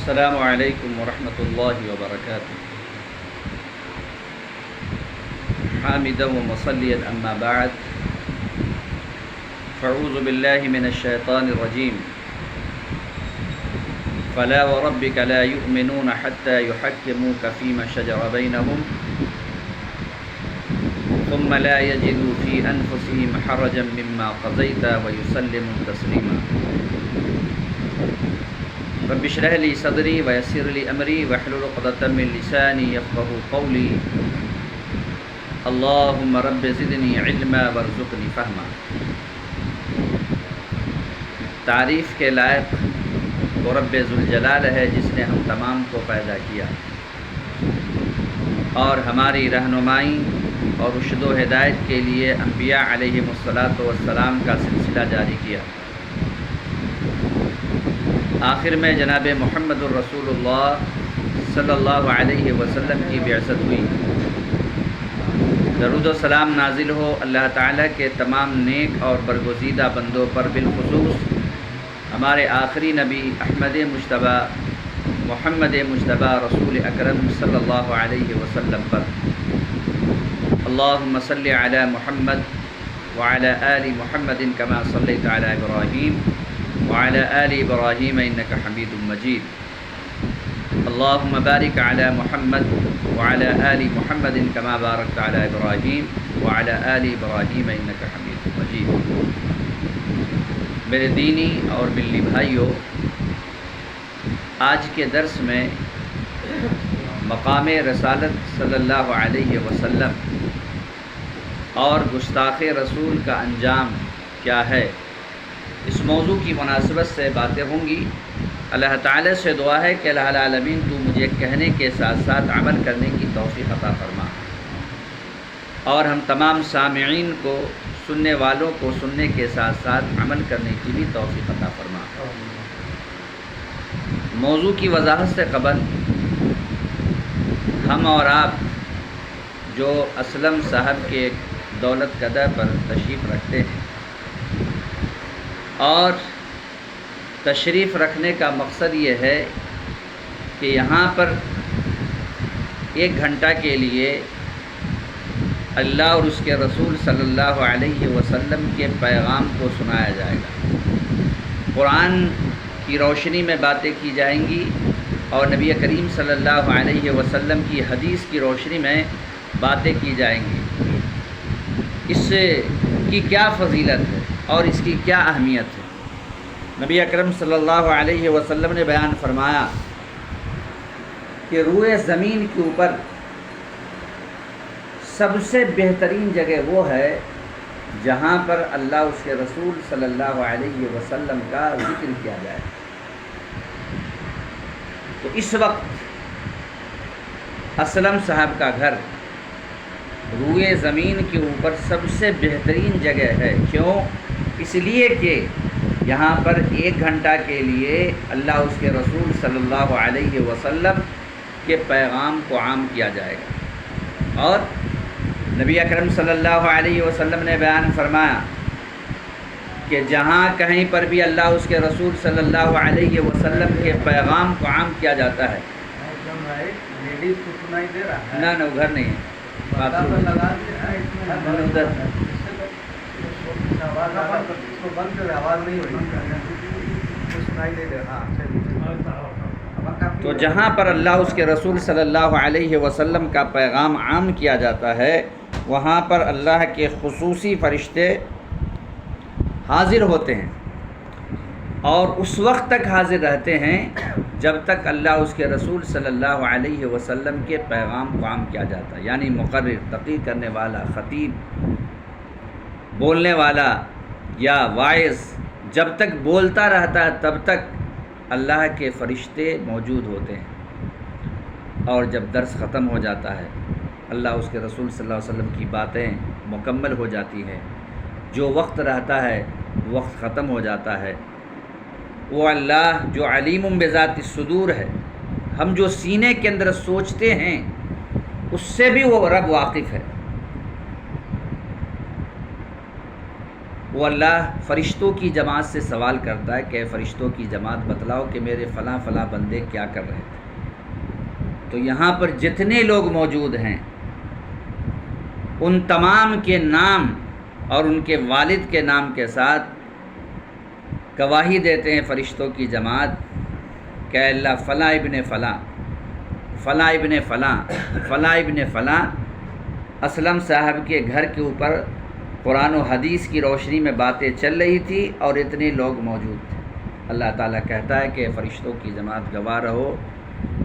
السلام علیکم ورحمۃ اللہ وبرکاتہ۔ حامدا و مصلیا اما بعد، فاعوذ باللہ من الشیطان الرجیم۔ فلا وربک لا یؤمنون حتى يحكموك فيما شجر بینہم ثم لا يجدوا في انفسهم حرجا مما قضیت ويسلموا تسلیما۔ رب اشرح لي صدری ویسر لي امری واحلل عقدۃ من لسانی یفقهوا قولی۔ اللهم رب زدنی علما وارزقنی فہما۔ تعریف کے لائق وہ رب ذوالجلال ہے جس نے ہم تمام کو پیدا کیا اور ہماری رہنمائی اور رشد و ہدایت کے لیے انبیاء علیہم الصلاۃ والسلام کا سلسلہ جاری کیا۔ آخر میں جناب محمد الرسول اللہ صلی اللہ علیہ وسلم کی بعثت ہوئی۔ درود و سلام نازل ہو اللہ تعالیٰ کے تمام نیک اور برگزیدہ بندوں پر، بالخصوص ہمارے آخری نبی احمد مجتبیٰ محمد مجتبیٰ رسول اکرم صلی اللہ علیہ وسلم پر۔ اللہم صلی علی محمد وعلی آل محمد کما صلیت علی ابراہیم وعلی آل ابراہیم انک حمید مجید۔ اللہم بارک علی محمد وعلی آل محمد کما بارکت علی ابراہیم وعلی آل ابراہیم انک حمید مجید۔ میرے دینی اور ملی بھائیوں، آج کے درس میں مقام رسالت صلی اللہ علیہ وسلم اور گستاخ رسول کا انجام کیا ہے، اس موضوع کی مناسبت سے باتیں ہوں گی۔ اللہ تعالی سے دعا ہے کہ الہ العالمین تو مجھے کہنے کے ساتھ ساتھ عمل کرنے کی توفیق عطا فرما، اور ہم تمام سامعین کو، سننے والوں کو سننے کے ساتھ ساتھ عمل کرنے کی بھی توفیق عطا فرما۔ موضوع کی وضاحت سے قبل ہم اور آپ جو اسلم صاحب کے دولت قدہ پر تشریف رکھتے ہیں، اور تشریف رکھنے کا مقصد یہ ہے کہ یہاں پر 1 گھنٹہ کے لیے اللہ اور اس کے رسول صلی اللہ علیہ وسلم کے پیغام کو سنایا جائے گا۔ قرآن کی روشنی میں باتیں کی جائیں گی اور نبی کریم صلی اللہ علیہ وسلم کی حدیث کی روشنی میں باتیں کی جائیں گی۔ اس کی کیا فضیلت ہے اور اس کی کیا اہمیت ہے؟ نبی اکرم صلی اللہ علیہ وسلم نے بیان فرمایا کہ روئے زمین کے اوپر سب سے بہترین جگہ وہ ہے جہاں پر اللہ اس کے رسول صلی اللہ علیہ وسلم کا ذکر کیا جائے۔ تو اس وقت اسلم صاحب کا گھر روئے زمین کے اوپر سب سے بہترین جگہ ہے۔ کیوں؟ اس لیے کہ یہاں پر 1 گھنٹہ کے لیے اللہ اس کے رسول صلی اللہ علیہ وسلم کے پیغام کو عام کیا جائے گا۔ اور نبی اکرم صلی اللہ علیہ وسلم نے بیان فرمایا کہ جہاں کہیں پر بھی اللہ اس کے رسول صلی اللہ علیہ وسلم کے پیغام کو عام کیا جاتا ہے، نہ وہ گھر نہیں ہے، تو جہاں پر اللہ اس کے رسول صلی اللہ علیہ وسلم کا پیغام عام کیا جاتا ہے، وہاں پر اللہ کے خصوصی فرشتے حاضر ہوتے ہیں، اور اس وقت تک حاضر رہتے ہیں جب تک اللہ اس کے رسول صلی اللہ علیہ وسلم کے پیغام کو عام کیا جاتا ہے۔ یعنی مقرر، تقریر کرنے والا، خطیب، بولنے والا یا واعظ جب تک بولتا رہتا ہے تب تک اللہ کے فرشتے موجود ہوتے ہیں، اور جب درس ختم ہو جاتا ہے، اللہ اس کے رسول صلی اللہ علیہ وسلم کی باتیں مکمل ہو جاتی ہیں، جو وقت رہتا ہے وقت ختم ہو جاتا ہے، وہ اللہ جو علیم بذات الصدور ہے، ہم جو سینے کے اندر سوچتے ہیں اس سے بھی وہ رب واقف ہے۔ وہ اللہ فرشتوں کی جماعت سے سوال کرتا ہے کہ فرشتوں کی جماعت بتلاؤ کہ میرے فلاں فلاں بندے کیا کر رہے تھے۔ تو یہاں پر جتنے لوگ موجود ہیں ان تمام کے نام اور ان کے والد کے نام کے ساتھ گواہی دیتے ہیں فرشتوں کی جماعت کہ اللہ فلاں ابن فلاں، فلاں ابن فلاں، فلاں ابن فلاں اسلم صاحب کے گھر کے اوپر قرآن و حدیث کی روشنی میں باتیں چل رہی تھی اور اتنے لوگ موجود تھے۔ اللہ تعالیٰ کہتا ہے کہ فرشتوں کی جماعت گواہ رہو،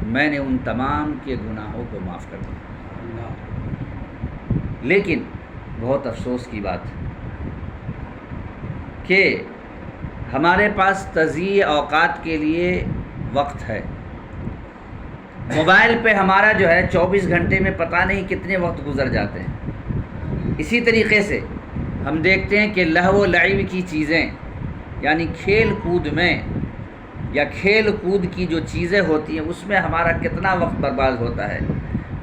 میں نے ان تمام کے گناہوں کو معاف کر دیا۔ لیکن بہت افسوس کی بات ہے کہ ہمارے پاس تضییع اوقات کے لیے وقت ہے، موبائل پہ ہمارا جو ہے 24 گھنٹے میں پتہ نہیں کتنے وقت گزر جاتے ہیں۔ اسی طریقے سے ہم دیکھتے ہیں کہ لہو و لعب کی چیزیں، یعنی کھیل کود میں یا کھیل کود کی جو چیزیں ہوتی ہیں اس میں ہمارا کتنا وقت برباد ہوتا ہے۔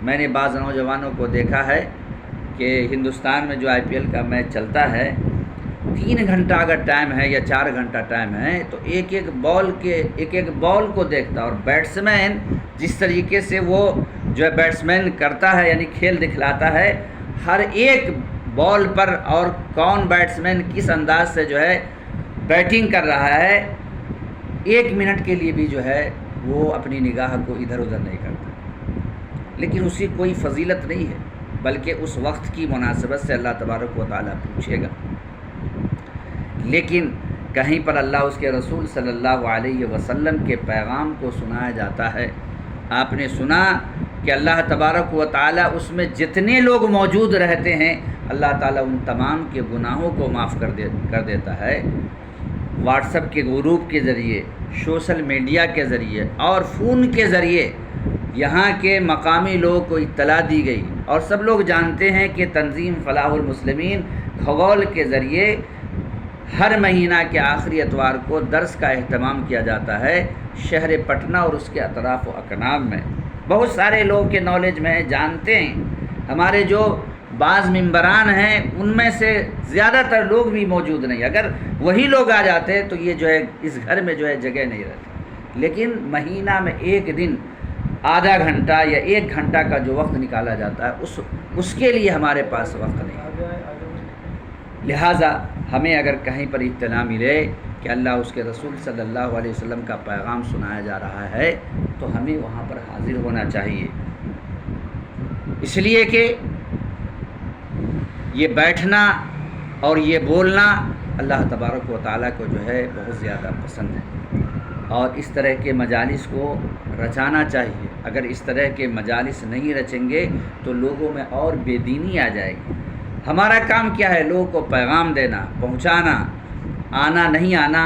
میں نے بعض نوجوانوں کو دیکھا ہے کہ ہندوستان میں جو IPL کا میچ چلتا ہے 3 گھنٹہ اگر ٹائم ہے یا 4 گھنٹہ ٹائم ہے تو ایک ایک بال کو دیکھتا، اور بیٹسمین جس طریقے سے وہ جو ہے بیٹسمین کرتا ہے یعنی کھیل دکھلاتا ہے ہر ایک بال پر، اور کون بیٹسمین کس انداز سے جو ہے بیٹنگ کر رہا ہے، 1 منٹ کے لیے بھی جو ہے وہ اپنی نگاہ کو ادھر ادھر نہیں کرتا، لیکن اس کی کوئی فضیلت نہیں ہے، بلکہ اس وقت کی مناسبت سے اللہ تبارک و تعالیٰ پوچھے گا۔ لیکن کہیں پر اللہ اس کے رسول صلی اللہ علیہ وسلم کے پیغام کو سنایا جاتا ہے۔ آپ نے سنا کہ اللہ تبارک و تعالیٰ اس میں جتنے لوگ موجود رہتے ہیں اللہ تعالیٰ ان تمام کے گناہوں کو معاف کر دیتا ہے۔ واٹس ایپ کے گروپ کے ذریعے، سوشل میڈیا کے ذریعے اور فون کے ذریعے یہاں کے مقامی لوگوں کو اطلاع دی گئی، اور سب لوگ جانتے ہیں کہ تنظیم فلاح المسلمین کھگول کے ذریعے ہر مہینہ کے آخری اتوار کو درس کا اہتمام کیا جاتا ہے شہر پٹنہ اور اس کے اطراف و اکنام میں۔ بہت سارے لوگ کے نالج میں جانتے ہیں، ہمارے جو بعض ممبران ہیں ان میں سے زیادہ تر لوگ بھی موجود نہیں، اگر وہی لوگ آ جاتے تو یہ جو ہے اس گھر میں جو ہے جگہ نہیں رہتی، لیکن مہینہ میں ایک دن آدھا گھنٹہ یا 1 گھنٹہ کا جو وقت نکالا جاتا ہے اس کے لیے ہمارے پاس وقت نہیں۔ لہٰذا ہمیں اگر کہیں پر اطلاع ملے کہ اللہ اس کے رسول صلی اللہ علیہ وسلم کا پیغام سنایا جا رہا ہے تو ہمیں وہاں پر حاضر ہونا چاہیے، اس لیے کہ یہ بیٹھنا اور یہ بولنا اللہ تبارک و تعالیٰ کو جو ہے بہت زیادہ پسند ہے، اور اس طرح کے مجالس کو رچانا چاہیے۔ اگر اس طرح کے مجالس نہیں رچیں گے تو لوگوں میں اور بے دینی آ جائے گی۔ ہمارا کام کیا ہے؟ لوگوں کو پیغام دینا، پہنچانا، آنا نہیں آنا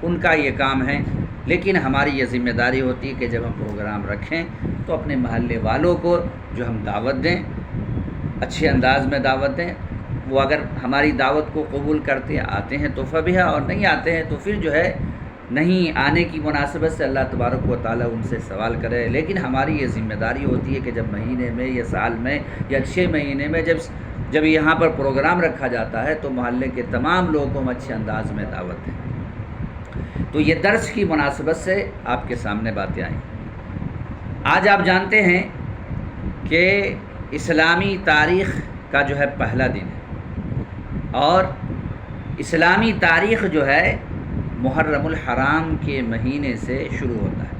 ان کا یہ کام ہے، لیکن ہماری یہ ذمہ داری ہوتی ہے کہ جب ہم پروگرام رکھیں تو اپنے محلے والوں کو جو ہم دعوت دیں، اچھے انداز میں دعوت دیں۔ وہ اگر ہماری دعوت کو قبول کرتے آتے ہیں تو فبیہا، اور نہیں آتے ہیں تو پھر جو ہے نہیں آنے کی مناسبت سے اللہ تبارک و تعالیٰ ان سے سوال کرے۔ لیکن ہماری یہ ذمہ داری ہوتی ہے کہ جب مہینے میں یا سال میں یا 6 مہینے میں جب یہاں پر پروگرام رکھا جاتا ہے تو محلے کے تمام لوگوں کو ہم اچھے انداز میں دعوت دیں۔ تو یہ درس کی مناسبت سے آپ کے سامنے باتیں آئیں۔ آج آپ جانتے ہیں کہ اسلامی تاریخ کا جو ہے پہلا دن ہے، اور اسلامی تاریخ جو ہے محرم الحرام کے مہینے سے شروع ہوتا ہے۔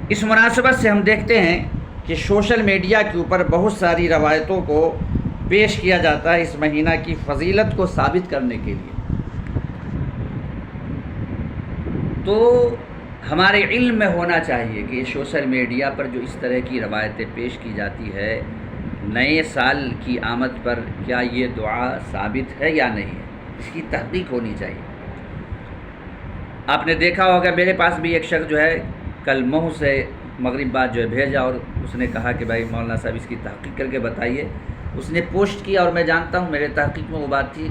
اس مناسبت سے ہم دیکھتے ہیں کہ سوشل میڈیا کے اوپر بہت ساری روایتوں کو پیش کیا جاتا ہے اس مہینہ کی فضیلت کو ثابت کرنے کے لیے۔ تو ہمارے علم میں ہونا چاہیے کہ سوشل میڈیا پر جو اس طرح کی روایتیں پیش کی جاتی ہے نئے سال کی آمد پر، کیا یہ دعا ثابت ہے یا نہیں ہے، اس کی تحقیق ہونی چاہیے۔ آپ نے دیکھا ہوگا میرے پاس بھی ایک شخص جو ہے کل مہو سے مغرب بعد جو ہے بھیجا، اور اس نے کہا کہ بھائی مولانا صاحب اس کی تحقیق کر کے بتائیے۔ اس نے پوسٹ کیا اور میں جانتا ہوں میرے تحقیق میں وہ بات تھی،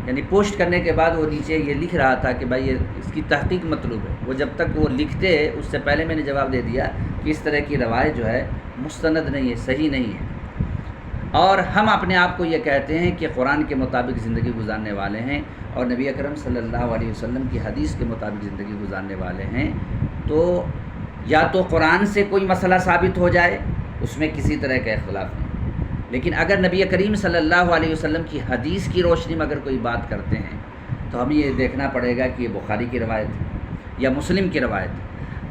یعنی پوسٹ کرنے کے بعد وہ نیچے یہ لکھ رہا تھا کہ بھائی یہ اس کی تحقیق مطلوب ہے۔ وہ جب تک وہ لکھتے اس سے پہلے میں نے جواب دے دیا کہ اس طرح کی روایت جو ہے مستند نہیں ہے، صحیح نہیں ہے۔ اور ہم اپنے آپ کو یہ کہتے ہیں کہ قرآن کے مطابق زندگی گزارنے والے ہیں اور نبی اکرم صلی اللہ علیہ وسلم کی حدیث کے مطابق زندگی گزارنے والے ہیں، تو یا تو قرآن سے کوئی مسئلہ ثابت ہو جائے، اس میں کسی طرح کا اختلاف نہیں، لیکن اگر نبی کریم صلی اللہ علیہ وسلم کی حدیث کی روشنی میں اگر کوئی بات کرتے ہیں تو ہمیں یہ دیکھنا پڑے گا کہ یہ بخاری کی روایت ہے یا مسلم کی روایت ہے۔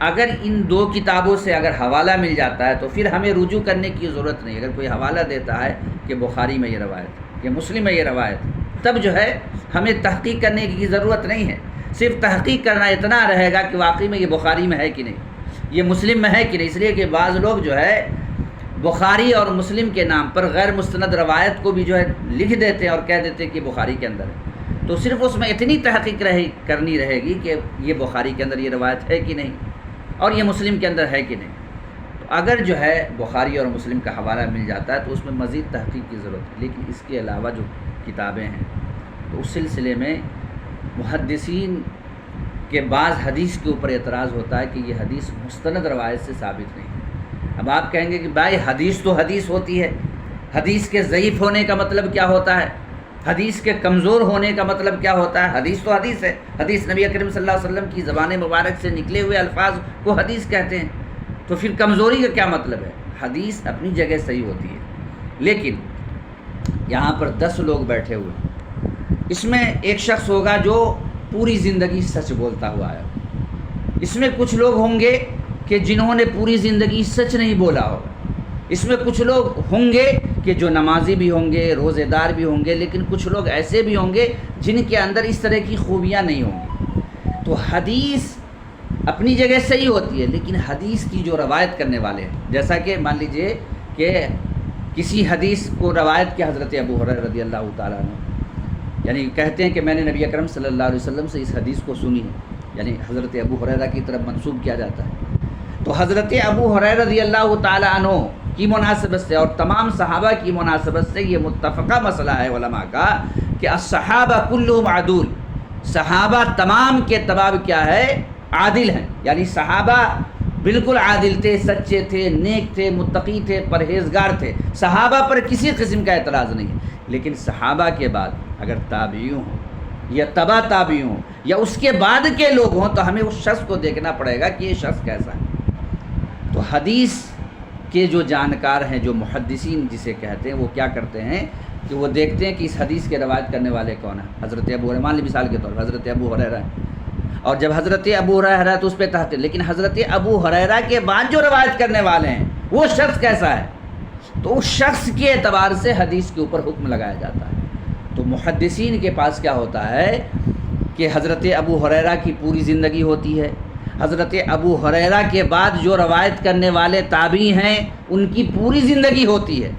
اگر ان دو کتابوں سے اگر حوالہ مل جاتا ہے تو پھر ہمیں رجوع کرنے کی ضرورت نہیں۔ اگر کوئی حوالہ دیتا ہے کہ بخاری میں یہ روایت ہے کہ مسلم میں یہ روایت ہے، تب جو ہے ہمیں تحقیق کرنے کی ضرورت نہیں ہے، صرف تحقیق کرنا اتنا رہے گا کہ واقعی میں یہ بخاری میں ہے کہ نہیں، یہ مسلم میں ہے کہ نہیں۔ اس لیے کہ بعض لوگ جو ہے بخاری اور مسلم کے نام پر غیر مستند روایت کو بھی جو ہے لکھ دیتے ہیں اور کہہ دیتے ہیں کہ بخاری کے اندر ہے، تو صرف اس میں اتنی تحقیق کرنی رہے گی کہ یہ بخاری کے اندر یہ روایت ہے کہ نہیں اور یہ مسلم کے اندر ہے کہ نہیں۔ تو اگر جو ہے بخاری اور مسلم کا حوالہ مل جاتا ہے تو اس میں مزید تحقیق کی ضرورت ہے، لیکن اس کے علاوہ جو کتابیں ہیں تو اس سلسلے میں محدثین کے بعض حدیث کے اوپر اعتراض ہوتا ہے کہ یہ حدیث مستند روایت سے ثابت نہیں ہے۔ اب آپ کہیں گے کہ بھائی حدیث تو حدیث ہوتی ہے، حدیث کے ضعیف ہونے کا مطلب کیا ہوتا ہے، حدیث کے کمزور ہونے کا مطلب کیا ہوتا ہے؟ حدیث تو حدیث ہے، حدیث نبی کریم صلی اللہ علیہ وسلم کی زبان مبارک سے نکلے ہوئے الفاظ کو حدیث کہتے ہیں، تو پھر کمزوری کا کیا مطلب ہے؟ حدیث اپنی جگہ صحیح ہوتی ہے، لیکن یہاں پر 10 لوگ بیٹھے ہوئے ہیں، اس میں ایک شخص ہوگا جو پوری زندگی سچ بولتا ہوا ہے، اس میں کچھ لوگ ہوں گے کہ جنہوں نے پوری زندگی سچ نہیں بولا ہوگا، اس میں کچھ لوگ ہوں گے کہ جو نمازی بھی ہوں گے، روزے دار بھی ہوں گے، لیکن کچھ لوگ ایسے بھی ہوں گے جن کے اندر اس طرح کی خوبیاں نہیں ہوں گی۔ تو حدیث اپنی جگہ صحیح ہوتی ہے، لیکن حدیث کی جو روایت کرنے والے ہیں، جیسا کہ مان لیجئے کہ کسی حدیث کو روایت کیا حضرت ابو ہریرہ رضی اللہ تعالیٰ عنہ، یعنی کہتے ہیں کہ میں نے نبی اکرم صلی اللہ علیہ وسلم سے اس حدیث کو سنی ہے، یعنی حضرت ابو ہریرہ کی طرف منسوب کیا جاتا ہے۔ تو حضرت ابو ہریرہ رضی اللہ تعالیٰ عنہ کی مناسبت سے اور تمام صحابہ کی مناسبت سے یہ متفقہ مسئلہ ہے علماء کا کہ الصحابہ کلہم عدول، صحابہ تمام کے تمام کیا ہے؟ عادل ہیں، یعنی صحابہ بالکل عادل تھے، سچے تھے، نیک تھے، متقی تھے، پرہیزگار تھے، صحابہ پر کسی قسم کا اعتراض نہیں ہے۔ لیکن صحابہ کے بعد اگر تابعین ہوں یا تبع تابعین ہوں یا اس کے بعد کے لوگ ہوں تو ہمیں اس شخص کو دیکھنا پڑے گا کہ یہ شخص کیسا ہے۔ تو حدیث کے جو جانکار ہیں، جو محدثین جسے کہتے ہیں، وہ کیا کرتے ہیں کہ وہ دیکھتے ہیں کہ اس حدیث کے روایت کرنے والے کون ہیں۔ حضرت ابو ہریرہ مان لی مثال کے طور پر حضرت ابو ہریرہ ہے، اور جب حضرت ابو ہریرہ ہے تو اس پہ تحقیق، لیکن حضرت ابو ہریرہ کے بعد جو روایت کرنے والے ہیں وہ شخص کیسا ہے، تو اس شخص کے اعتبار سے حدیث کے اوپر حکم لگایا جاتا ہے۔ تو محدثین کے پاس کیا ہوتا ہے کہ حضرت ابو ہریرہ کی پوری زندگی ہوتی ہے، حضرت ابو ہریرہ کے بعد جو روایت کرنے والے تابعی ہیں ان کی پوری زندگی ہوتی ہے،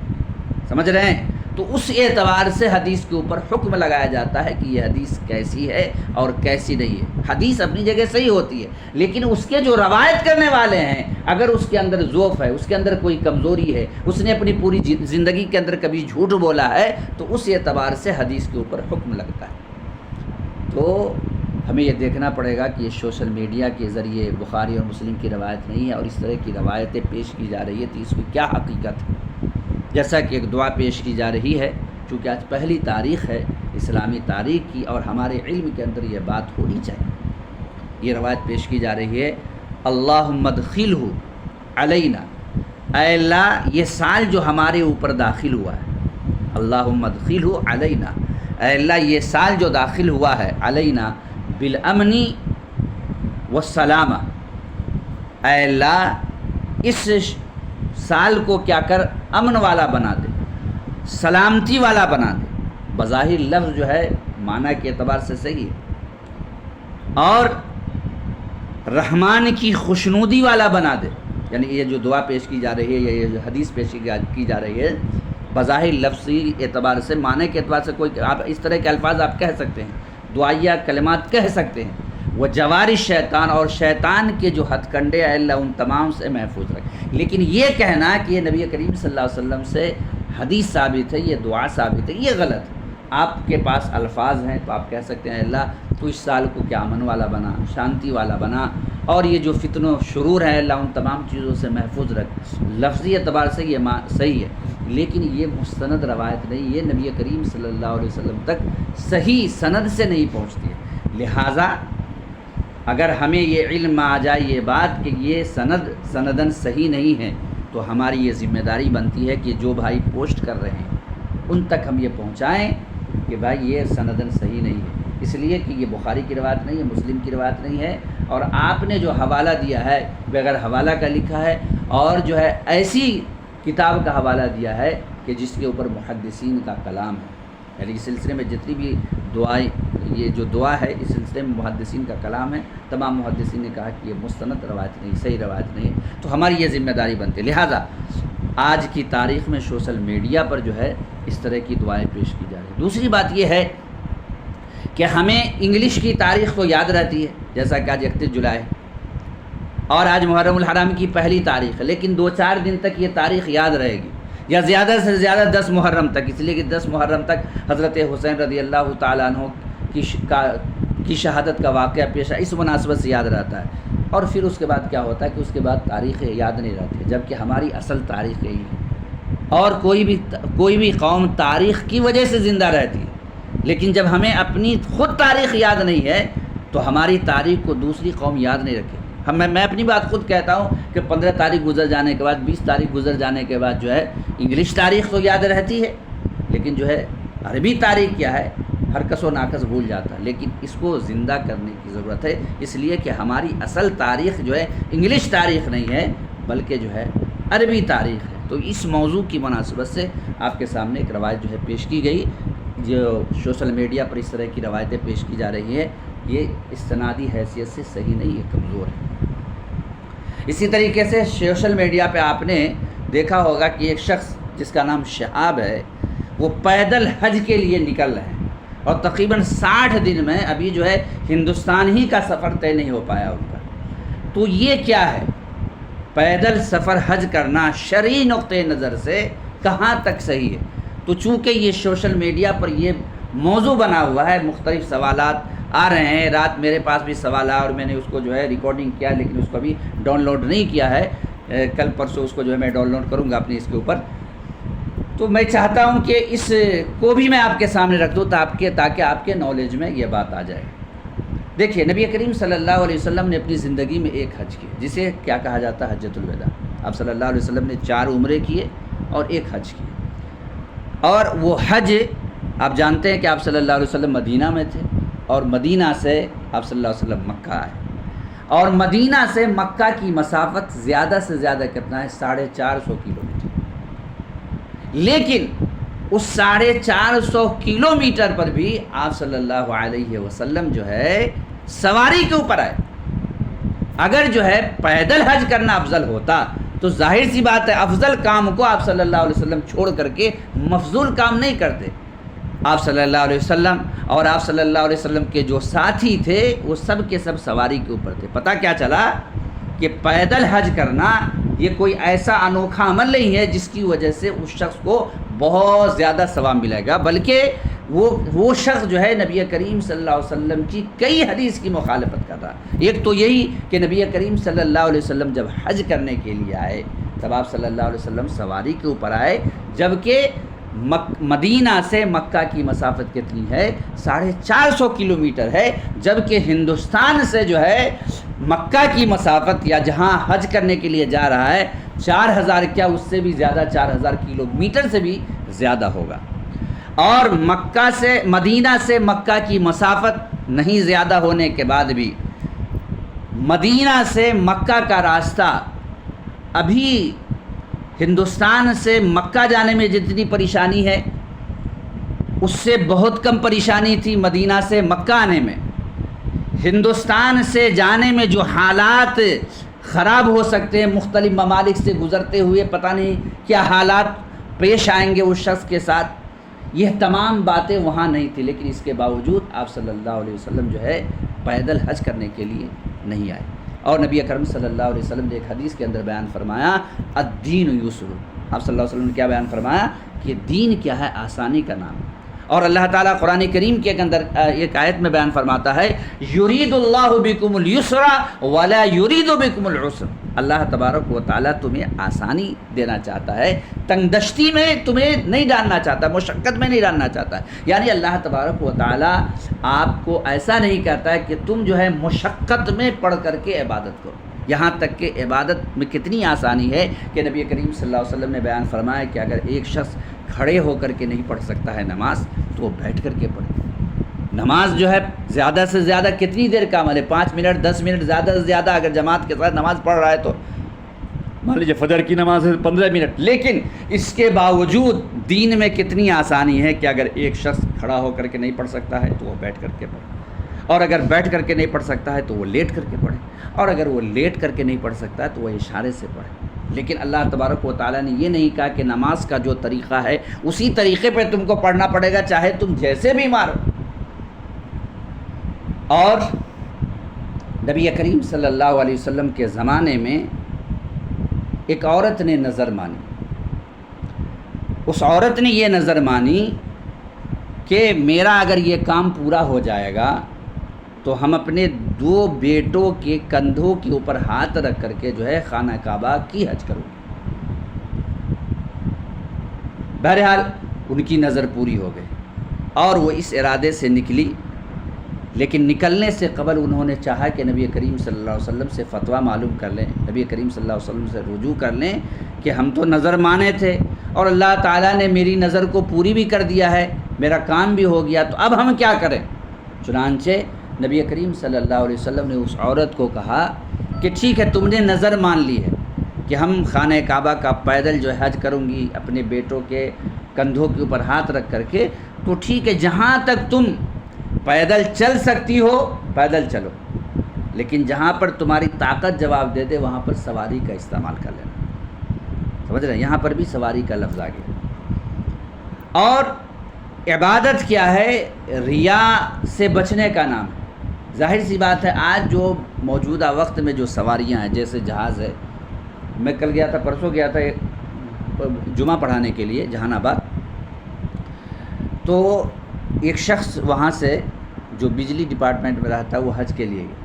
سمجھ رہے ہیں؟ تو اس اعتبار سے حدیث کے اوپر حکم لگایا جاتا ہے کہ یہ حدیث کیسی ہے اور کیسی نہیں ہے۔ حدیث اپنی جگہ صحیح ہوتی ہے، لیکن اس کے جو روایت کرنے والے ہیں اگر اس کے اندر ضعف ہے، اس کے اندر کوئی کمزوری ہے، اس نے اپنی پوری زندگی کے اندر کبھی جھوٹ بولا ہے، تو اس اعتبار سے حدیث کے اوپر حکم لگتا ہے۔ تو ہمیں یہ دیکھنا پڑے گا کہ یہ سوشل میڈیا کے ذریعے بخاری اور مسلم کی روایت نہیں ہے اور اس طرح کی روایتیں پیش کی جا رہی ہے، تو اس کی کیا حقیقت ہے۔ جیسا کہ ایک دعا پیش کی جا رہی ہے، چونکہ آج پہلی تاریخ ہے اسلامی تاریخ کی اور ہمارے علم کے اندر یہ بات ہونی چاہیے۔ یہ روایت پیش کی جا رہی ہے، اللہم ادخلہ علینا، اے اللہ یہ سال جو ہمارے اوپر داخل ہوا ہے، اللہم ادخلہ علینا، اے اللہ یہ سال جو داخل ہوا ہے، علینا بالامن والسلامہ، اے اللہ اس سال کو کیا کر امن والا بنا دے، سلامتی والا بنا دے۔ بظاہر لفظ جو ہے معنی کے اعتبار سے صحیح ہے، اور رحمان کی خوشنودی والا بنا دے، یعنی یہ جو دعا پیش کی جا رہی ہے یا یہ جو حدیث پیش کی جا رہی ہے بظاہر لفظی اعتبار سے، معنی کے اعتبار سے کوئی آپ اس طرح کے الفاظ آپ کہہ سکتے ہیں، دعائیہ کلمات کہہ سکتے ہیں، وہ جواری شیطان اور شیطان کے جو ہتھ کنڈے ہیں اللہ ان تمام سے محفوظ رکھے۔ لیکن یہ کہنا کہ یہ نبی کریم صلی اللہ علیہ وسلم سے حدیث ثابت ہے، یہ دعا ثابت ہے، یہ غلط ہے۔ آپ کے پاس الفاظ ہیں تو آپ کہہ سکتے ہیں اللہ تو اس سال کو کیا امن والا بنا، شانتی والا بنا، اور یہ جو فتن و شرور ہے اللہ ان تمام چیزوں سے محفوظ رکھ۔ لفظی اعتبار سے یہ صحیح ہے، لیکن یہ مستند روایت نہیں، یہ نبی کریم صلی اللہ علیہ وسلم تک صحیح سند سے نہیں پہنچتی ہے۔ لہٰذا اگر ہمیں یہ علم آ جائے یہ بات کہ یہ سندن صحیح نہیں ہے، تو ہماری یہ ذمہ داری بنتی ہے کہ جو بھائی پوسٹ کر رہے ہیں ان تک ہم یہ پہنچائیں کہ بھائی یہ سندن صحیح نہیں ہے، اس لیے کہ یہ بخاری کی روایت نہیں ہے، مسلم کی روایت نہیں ہے، اور آپ نے جو حوالہ دیا ہے بغیر حوالہ کا لکھا ہے، اور جو ہے ایسی کتاب کا حوالہ دیا ہے کہ جس کے اوپر محدثین کا کلام ہے، یعنی اس سلسلے میں جتنی بھی دعائیں، یہ جو دعا ہے اس سلسلے میں محدثین کا کلام ہے، تمام محدثین نے کہا کہ یہ مستند روایت نہیں، صحیح روایت نہیں ہے، تو ہماری یہ ذمہ داری بنتی ہے۔ لہٰذا آج کی تاریخ میں سوشل میڈیا پر جو ہے اس طرح کی دعائیں پیش کی جا رہی ہیں۔ دوسری بات یہ ہے کہ ہمیں انگلش کی تاریخ تو یاد رہتی ہے، جیسا کہ آج 31 جولائی ہے اور آج محرم الحرام کی پہلی تاریخ ہے، لیکن 2-4 دن تک یہ تاریخ یاد رہے گی، یا زیادہ سے زیادہ 10 محرم تک، اس لیے کہ 10 محرم تک حضرت حسین رضی اللہ تعالیٰ عنہ کی شہادت کا واقعہ پیش ہے، اس مناسبت سے یاد رہتا ہے، اور پھر اس کے بعد کیا ہوتا ہے کہ اس کے بعد تاریخ یاد نہیں رہتی، جبکہ ہماری اصل تاریخ یہی ہے۔ اور کوئی بھی قوم تاریخ کی وجہ سے زندہ رہتی ہے، لیکن جب ہمیں اپنی خود تاریخ یاد نہیں ہے تو ہماری تاریخ کو دوسری قوم یاد نہیں رکھے۔ میں اپنی بات خود کہتا ہوں کہ 15 تاریخ گزر جانے کے بعد، 20 تاریخ گزر جانے کے بعد جو ہے انگلش تاریخ تو یاد رہتی ہے، لیکن جو ہے عربی تاریخ کیا ہے ہر کس و ناکس بھول جاتا ہے، لیکن اس کو زندہ کرنے کی ضرورت ہے، اس لیے کہ ہماری اصل تاریخ جو ہے انگلش تاریخ نہیں ہے بلکہ جو ہے عربی تاریخ ہے۔ تو اس موضوع کی مناسبت سے آپ کے سامنے ایک روایت جو ہے پیش کی گئی، جو سوشل میڈیا پر اس طرح کی روایتیں پیش کی جا رہی ہیں، یہ استنادی حیثیت سے صحیح نہیں ہے، کمزور ہے۔ اسی طریقے سے سوشل میڈیا پہ آپ نے دیکھا ہوگا کہ ایک شخص جس کا نام شہاب ہے، وہ پیدل حج کے لیے نکل رہے ہیں، اور تقریباً 60 دن میں ابھی جو ہے ہندوستان ہی کا سفر طے نہیں ہو پایا ان کا۔ تو یہ کیا ہے؟ پیدل سفر حج کرنا شرعی نقطۂ نظر سے کہاں تک صحیح ہے؟ تو چونکہ یہ سوشل میڈیا پر یہ موضوع بنا ہوا ہے، مختلف سوالات آ رہے ہیں، رات میرے پاس بھی سوال آیا اور میں نے اس کو جو ہے ریکارڈنگ کیا، لیکن اس کو ابھی ڈاؤن لوڈ نہیں کیا ہے، کل پرسوں اس کو جو ہے میں ڈاؤن لوڈ کروں گا اپنے اس کے اوپر۔ تو میں چاہتا ہوں کہ اس کو بھی میں آپ کے سامنے رکھ دوں تاکہ آپ کے نالج میں یہ بات آ جائے۔ دیکھیے، نبی کریم صلی اللہ علیہ وسلم نے اپنی زندگی میں ایک حج کیا، جسے کیا کہا جاتا ہے؟ حجۃ الوداع۔ آپ صلی اللہ علیہ وسلم نے 4 عمرے کیے اور ایک حج کیے، اور وہ حج آپ جانتے ہیں کہ آپ صلی اللہ علیہ وسلم مدینہ میں تھے، اور مدینہ سے آپ صلی اللہ علیہ وسلم مکہ آئے، اور مدینہ سے مکہ کی مسافت زیادہ سے زیادہ کتنا ہے؟ 450 کلومیٹر۔ لیکن اس 450 کلومیٹر پر بھی آپ صلی اللہ علیہ وسلم جو ہے سواری کے اوپر آئے۔ اگر جو ہے پیدل حج کرنا افضل ہوتا تو ظاہر سی بات ہے افضل کام کو آپ صلی اللہ علیہ وسلم چھوڑ کر کے مفضول کام نہیں کرتے۔ آپ صلی اللہ علیہ وسلم اور آپ صلی اللہ علیہ وسلم کے جو ساتھی تھے وہ سب کے سب سواری کے اوپر تھے۔ پتہ کیا چلا کہ پیدل حج کرنا یہ کوئی ایسا انوکھا عمل نہیں ہے جس کی وجہ سے اس شخص کو بہت زیادہ ثواب ملے گا، بلکہ وہ شخص جو ہے نبی کریم صلی اللہ علیہ وسلم کی کئی حدیث کی مخالفت کر رہا۔ ایک تو یہی کہ نبی کریم صلی اللہ علیہ وسلم جب حج کرنے کے لیے آئے تب آپ صلی اللہ علیہ وسلم سواری کے اوپر آئے، جبکہ مدینہ سے مکہ کی مسافت کتنی ہے؟ 450 کلومیٹر ہے، جبکہ ہندوستان سے جو ہے مکہ کی مسافت یا جہاں حج کرنے کے لیے جا رہا ہے 4000 کیا اس سے بھی زیادہ، 4000 کلومیٹر سے بھی زیادہ ہوگا۔ اور مدینہ سے مکہ کی مسافت نہیں زیادہ ہونے کے بعد بھی مدینہ سے مکہ کا راستہ ابھی ہندوستان سے مکہ جانے میں جتنی پریشانی ہے اس سے بہت کم پریشانی تھی مدینہ سے مکہ آنے میں۔ ہندوستان سے جانے میں جو حالات خراب ہو سکتے ہیں، مختلف ممالک سے گزرتے ہوئے پتہ نہیں کیا حالات پیش آئیں گے اس شخص کے ساتھ، یہ تمام باتیں وہاں نہیں تھی، لیکن اس کے باوجود آپ صلی اللہ علیہ وسلم جو ہے پیدل حج کرنے کے لیے نہیں آئے۔ اور نبی اکرم صلی اللہ علیہ وسلم نے ایک حدیث کے اندر بیان فرمایا الدین یسر۔ آپ صلی اللہ علیہ وسلم نے کیا بیان فرمایا کہ دین کیا ہے؟ آسانی کا نام ہے، اور اللہ تعالیٰ قرآن کریم کے اندر ایک آیت میں بیان فرماتا ہے یرید اللہ بکم اليسر ولا یرید بکم العسر، اللہ تبارک و تعالیٰ تمہیں آسانی دینا چاہتا ہے، تنگ دستی میں تمہیں نہیں ڈالنا چاہتا، مشقت میں نہیں ڈالنا چاہتا، یعنی اللہ تبارک و تعالیٰ آپ کو ایسا نہیں کہتا ہے کہ تم جو ہے مشقت میں پڑھ کر کے عبادت کرو۔ یہاں تک کہ عبادت میں کتنی آسانی ہے کہ نبی کریم صلی اللہ علیہ وسلم نے بیان فرمایا کہ اگر ایک شخص کھڑے ہو کر کے نہیں پڑھ سکتا ہے نماز تو وہ بیٹھ کر کے پڑھے۔ نماز جو ہے زیادہ سے زیادہ کتنی دیر کا عمل ہے؟ 5 منٹ 10 منٹ، زیادہ سے زیادہ اگر جماعت کے ساتھ نماز پڑھ رہا ہے تو مان لیجیے فجر کی نماز ہے 15 منٹ، لیکن اس کے باوجود دین میں کتنی آسانی ہے کہ اگر ایک شخص کھڑا ہو کر کے نہیں پڑھ سکتا ہے تو وہ بیٹھ کر کے پڑھے، اور اگر بیٹھ کر کے نہیں پڑھ سکتا ہے تو وہ لیٹ کر کے پڑھے، اور اگر وہ لیٹ کر کے نہیں پڑھ سکتا ہے تو وہ اشارے سے پڑھے۔ لیکن اللہ تبارک و تعالیٰ نے یہ نہیں کہا کہ نماز کا جو طریقہ ہے اسی طریقے پہ تم کو پڑھنا پڑے گا چاہے تم جیسے بھی مارو۔ اور نبی کریم صلی اللہ علیہ وسلم کے زمانے میں ایک عورت نے نظر مانی، اس عورت نے یہ نظر مانی کہ میرا اگر یہ کام پورا ہو جائے گا تو ہم اپنے 2 بیٹوں کے کندھوں کے اوپر ہاتھ رکھ کر کے جو ہے خانہ کعبہ کی حج کروں گی۔ بہرحال ان کی نظر پوری ہو گئی اور وہ اس ارادے سے نکلی، لیکن نکلنے سے قبل انہوں نے چاہا کہ نبی کریم صلی اللہ علیہ وسلم سے فتویٰ معلوم کر لیں، نبی کریم صلی اللہ علیہ وسلم سے رجوع کر لیں کہ ہم تو نظر مانے تھے اور اللہ تعالیٰ نے میری نظر کو پوری بھی کر دیا ہے، میرا کام بھی ہو گیا، تو اب ہم کیا کریں؟ چنانچہ نبی کریم صلی اللہ علیہ وسلم نے اس عورت کو کہا کہ ٹھیک ہے، تم نے نظر مان لی ہے کہ ہم خانہ کعبہ کا پیدل جو ہے حج کروں گی اپنے بیٹوں کے کندھوں کے اوپر ہاتھ رکھ کر کے، تو ٹھیک ہے، جہاں تک تم پیدل چل سکتی ہو پیدل چلو، لیکن جہاں پر تمہاری طاقت جواب دے دے وہاں پر سواری کا استعمال کر لینا۔ سمجھ رہے ہیں؟ یہاں پر بھی سواری کا لفظ آ گیا۔ اور عبادت کیا ہے؟ ریا سے بچنے کا نام ہے۔ ظاہر سی بات ہے آج جو موجودہ وقت میں جو سواریاں ہیں جیسے جہاز ہے، میں کل گیا تھا، پرسوں گیا تھا جمعہ پڑھانے کے لیے جہان آباد، تو ایک شخص وہاں سے جو بجلی ڈپارٹمنٹ میں رہتا ہے وہ حج کے لیے گیا۔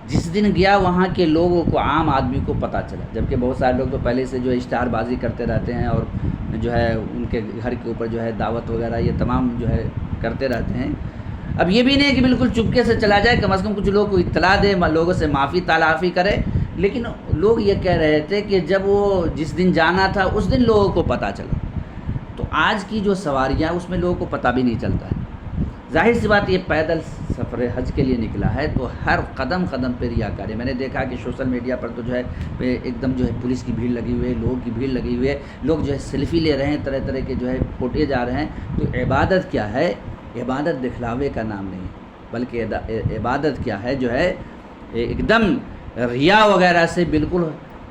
جس دن گیا وہاں کے لوگوں کو، عام آدمی کو پتہ چلا، جبکہ بہت سارے لوگ تو پہلے سے جو ہے اشتہار بازی کرتے رہتے ہیں اور جو ہے ان کے گھر کے اوپر جو ہے دعوت وغیرہ یہ تمام جو ہے کرتے رہتے ہیں۔ اب یہ بھی نہیں کہ بالکل چپکے سے چلا جائے، کم از کم کچھ لوگوں کو اطلاع دے، لوگوں سے معافی تلافی کرے، لیکن لوگ یہ کہہ رہے تھے کہ جب وہ جس دن جانا تھا اس دن لوگوں کو پتہ چلا۔ تو آج کی جو سواریاں اس میں لوگوں کو پتہ بھی نہیں چلتا ہے۔ ظاہر سی بات یہ پیدل سفر حج کے لیے نکلا ہے تو ہر قدم قدم پہ ریاکاری ہے۔ میں نے دیکھا کہ سوشل میڈیا پر تو جو ہے ایک دم جو ہے پولیس کی بھیڑ لگی ہوئی ہے، لوگوں کی بھیڑ لگی ہوئی ہے، لوگ جو ہے سیلفی لے رہے ہیں، طرح طرح کے جو ہے فوٹیج آ رہے ہیں۔ تو عبادت کیا ہے؟ عبادت دکھلاوے کا نام نہیں، بلکہ عبادت کیا ہے جو ہے ایک دم ریا وغیرہ سے بالکل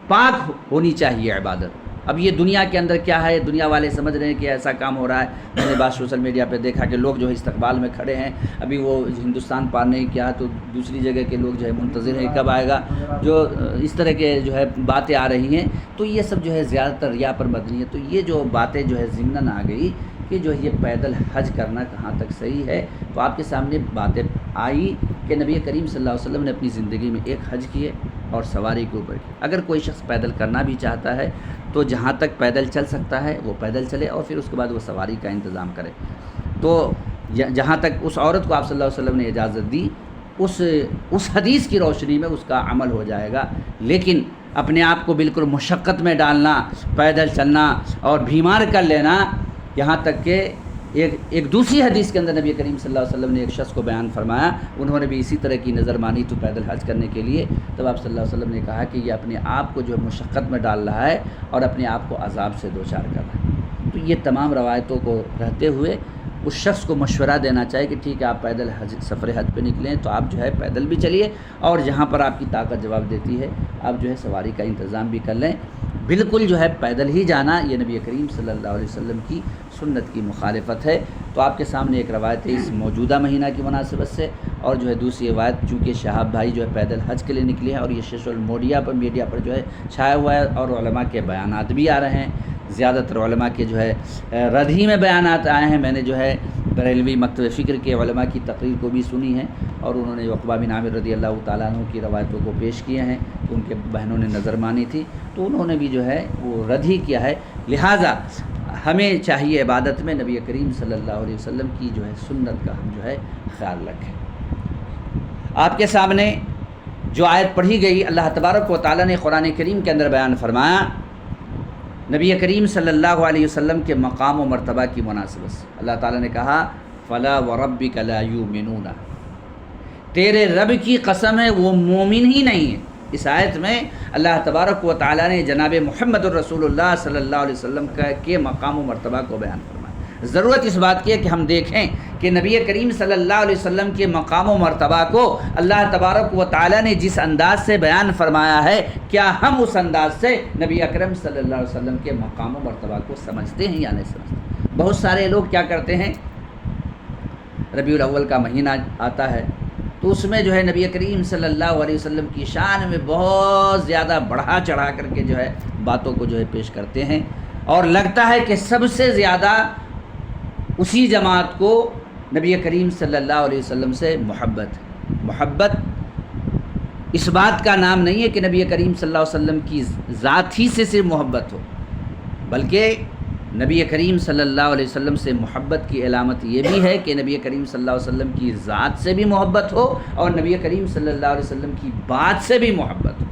پاک ہونی چاہیے عبادت۔ اب یہ دنیا کے اندر کیا ہے، دنیا والے سمجھ رہے ہیں کہ ایسا کام ہو رہا ہے۔ میں نے بات سوشل میڈیا پہ دیکھا کہ لوگ جو ہے استقبال میں کھڑے ہیں، ابھی وہ ہندوستان پار نہیں کیا تو دوسری جگہ کے لوگ جو ہے منتظر ہیں کب آئے گا، جو اس طرح کے جو ہے باتیں آ رہی ہیں۔ تو یہ سب جو ہے زیادہ تر ریا پر مبنی ہے۔ تو یہ جو باتیں جو ہے ضمناً آ گئی کہ جو یہ پیدل حج کرنا کہاں تک صحیح ہے، تو آپ کے سامنے باتیں آئی کہ نبی کریم صلی اللہ علیہ وسلم نے اپنی زندگی میں ایک حج کیے اور سواری کے اوپر کی۔ اگر کوئی شخص پیدل کرنا بھی چاہتا ہے تو جہاں تک پیدل چل سکتا ہے وہ پیدل چلے اور پھر اس کے بعد وہ سواری کا انتظام کرے۔ تو جہاں تک اس عورت کو آپ صلی اللہ علیہ وسلم نے اجازت دی، اس حدیث کی روشنی میں اس کا عمل ہو جائے گا، لیکن اپنے آپ کو بالکل مشقت میں ڈالنا، پیدل چلنا اور بیمار کر لینا، یہاں تک کہ ایک دوسری حدیث کے اندر نبی کریم صلی اللہ علیہ وسلم نے ایک شخص کو بیان فرمایا، انہوں نے بھی اسی طرح کی نظر مانی تو پیدل حج کرنے کے لیے، تب آپ صلی اللہ علیہ وسلم نے کہا کہ یہ اپنے آپ کو جو مشقت میں ڈال رہا ہے اور اپنے آپ کو عذاب سے دوچار کر رہا ہے۔ تو یہ تمام روایتوں کو رہتے ہوئے اس شخص کو مشورہ دینا چاہیے کہ ٹھیک ہے آپ پیدل سفر حج پہ نکلیں تو آپ جو ہے پیدل بھی چلیے اور جہاں پر آپ کی طاقت جواب دیتی ہے آپ جو ہے سواری کا انتظام بھی کر لیں۔ بالکل جو ہے پیدل ہی جانا یہ نبی کریم صلی اللہ علیہ وسلم کی سنت کی مخالفت ہے۔ تو آپ کے سامنے ایک روایت ہے اس موجودہ مہینہ کی مناسبت سے، اور جو ہے دوسری روایت چونکہ شہاب بھائی جو ہے پیدل حج کے لیے نکلے ہیں اور یہ سوشل میڈیا پر جو ہے چھایا ہوا ہے اور علماء کے بیانات بھی آ رہے ہیں، زیادہ تر علماء کے جو ہے رد ہی میں بیانات آئے ہیں۔ میں نے جو ہے بریلوی مکتب فکر کے علماء کی تقریر کو بھی سنی ہے، اور انہوں نے عقبہ بن عامر رضی اللہ تعالیٰ عنہ کی روایتوں کو پیش کیے ہیں کہ ان کے بہنوں نے نظر مانی تھی، تو انہوں نے بھی جو ہے وہ رد ہی کیا ہے۔ لہٰذا ہمیں چاہیے عبادت میں نبی کریم صلی اللہ علیہ وسلم کی جو ہے سنت کا ہم جو ہے خیال رکھیں۔ آپ کے سامنے جو آیت پڑھی گئی، اللہ تبارک و تعالیٰ نے قرآن کریم کے اندر بیان فرمایا نبی کریم صلی اللہ علیہ وسلم کے مقام و مرتبہ کی مناسبت سے۔ اللہ تعالیٰ نے کہا فَلَا وَرَبِّكَ لَا يُؤْمِنُونَ، تیرے رب کی قسم ہے وہ مومن ہی نہیں ہے۔ اس آیت میں اللہ تبارک و تعالیٰ نے جناب محمد الرسول اللہ صلی اللہ علیہ وسلم کے مقام و مرتبہ کو بیان فرمایا۔ ضرورت اس بات کی ہے کہ ہم دیکھیں کہ نبی کریم صلی اللہ علیہ وسلم کے مقام و مرتبہ کو اللہ تبارک و تعالیٰ نے جس انداز سے بیان فرمایا ہے، کیا ہم اس انداز سے نبی اکرم صلی اللہ علیہ وسلم کے مقام و مرتبہ کو سمجھتے ہیں یا نہیں سمجھتے؟ بہت سارے لوگ کیا کرتے ہیں، ربیع الاول کا مہینہ آتا ہے تو اس میں جو ہے نبی کریم صلی اللہ علیہ وسلم کی شان میں بہت زیادہ بڑھا چڑھا کر کے جو ہے باتوں کو جو ہے پیش کرتے ہیں، اور لگتا ہے کہ سب سے زیادہ اسی جماعت کو نبی کریم صلی اللہ علیہ وسلم سے محبت ہے۔ محبت اس بات کا نام نہیں ہے کہ نبی کریم صلی اللہ علیہ وسلم کی ذات ہی سے صرف محبت ہو، بلکہ نبی کریم صلی اللہ علیہ وسلم سے محبت کی علامت یہ بھی ہے کہ نبی کریم صلی اللہ علیہ وسلم کی ذات سے بھی محبت ہو اور نبی کریم صلی اللہ علیہ وسلم کی بات سے بھی محبت ہو۔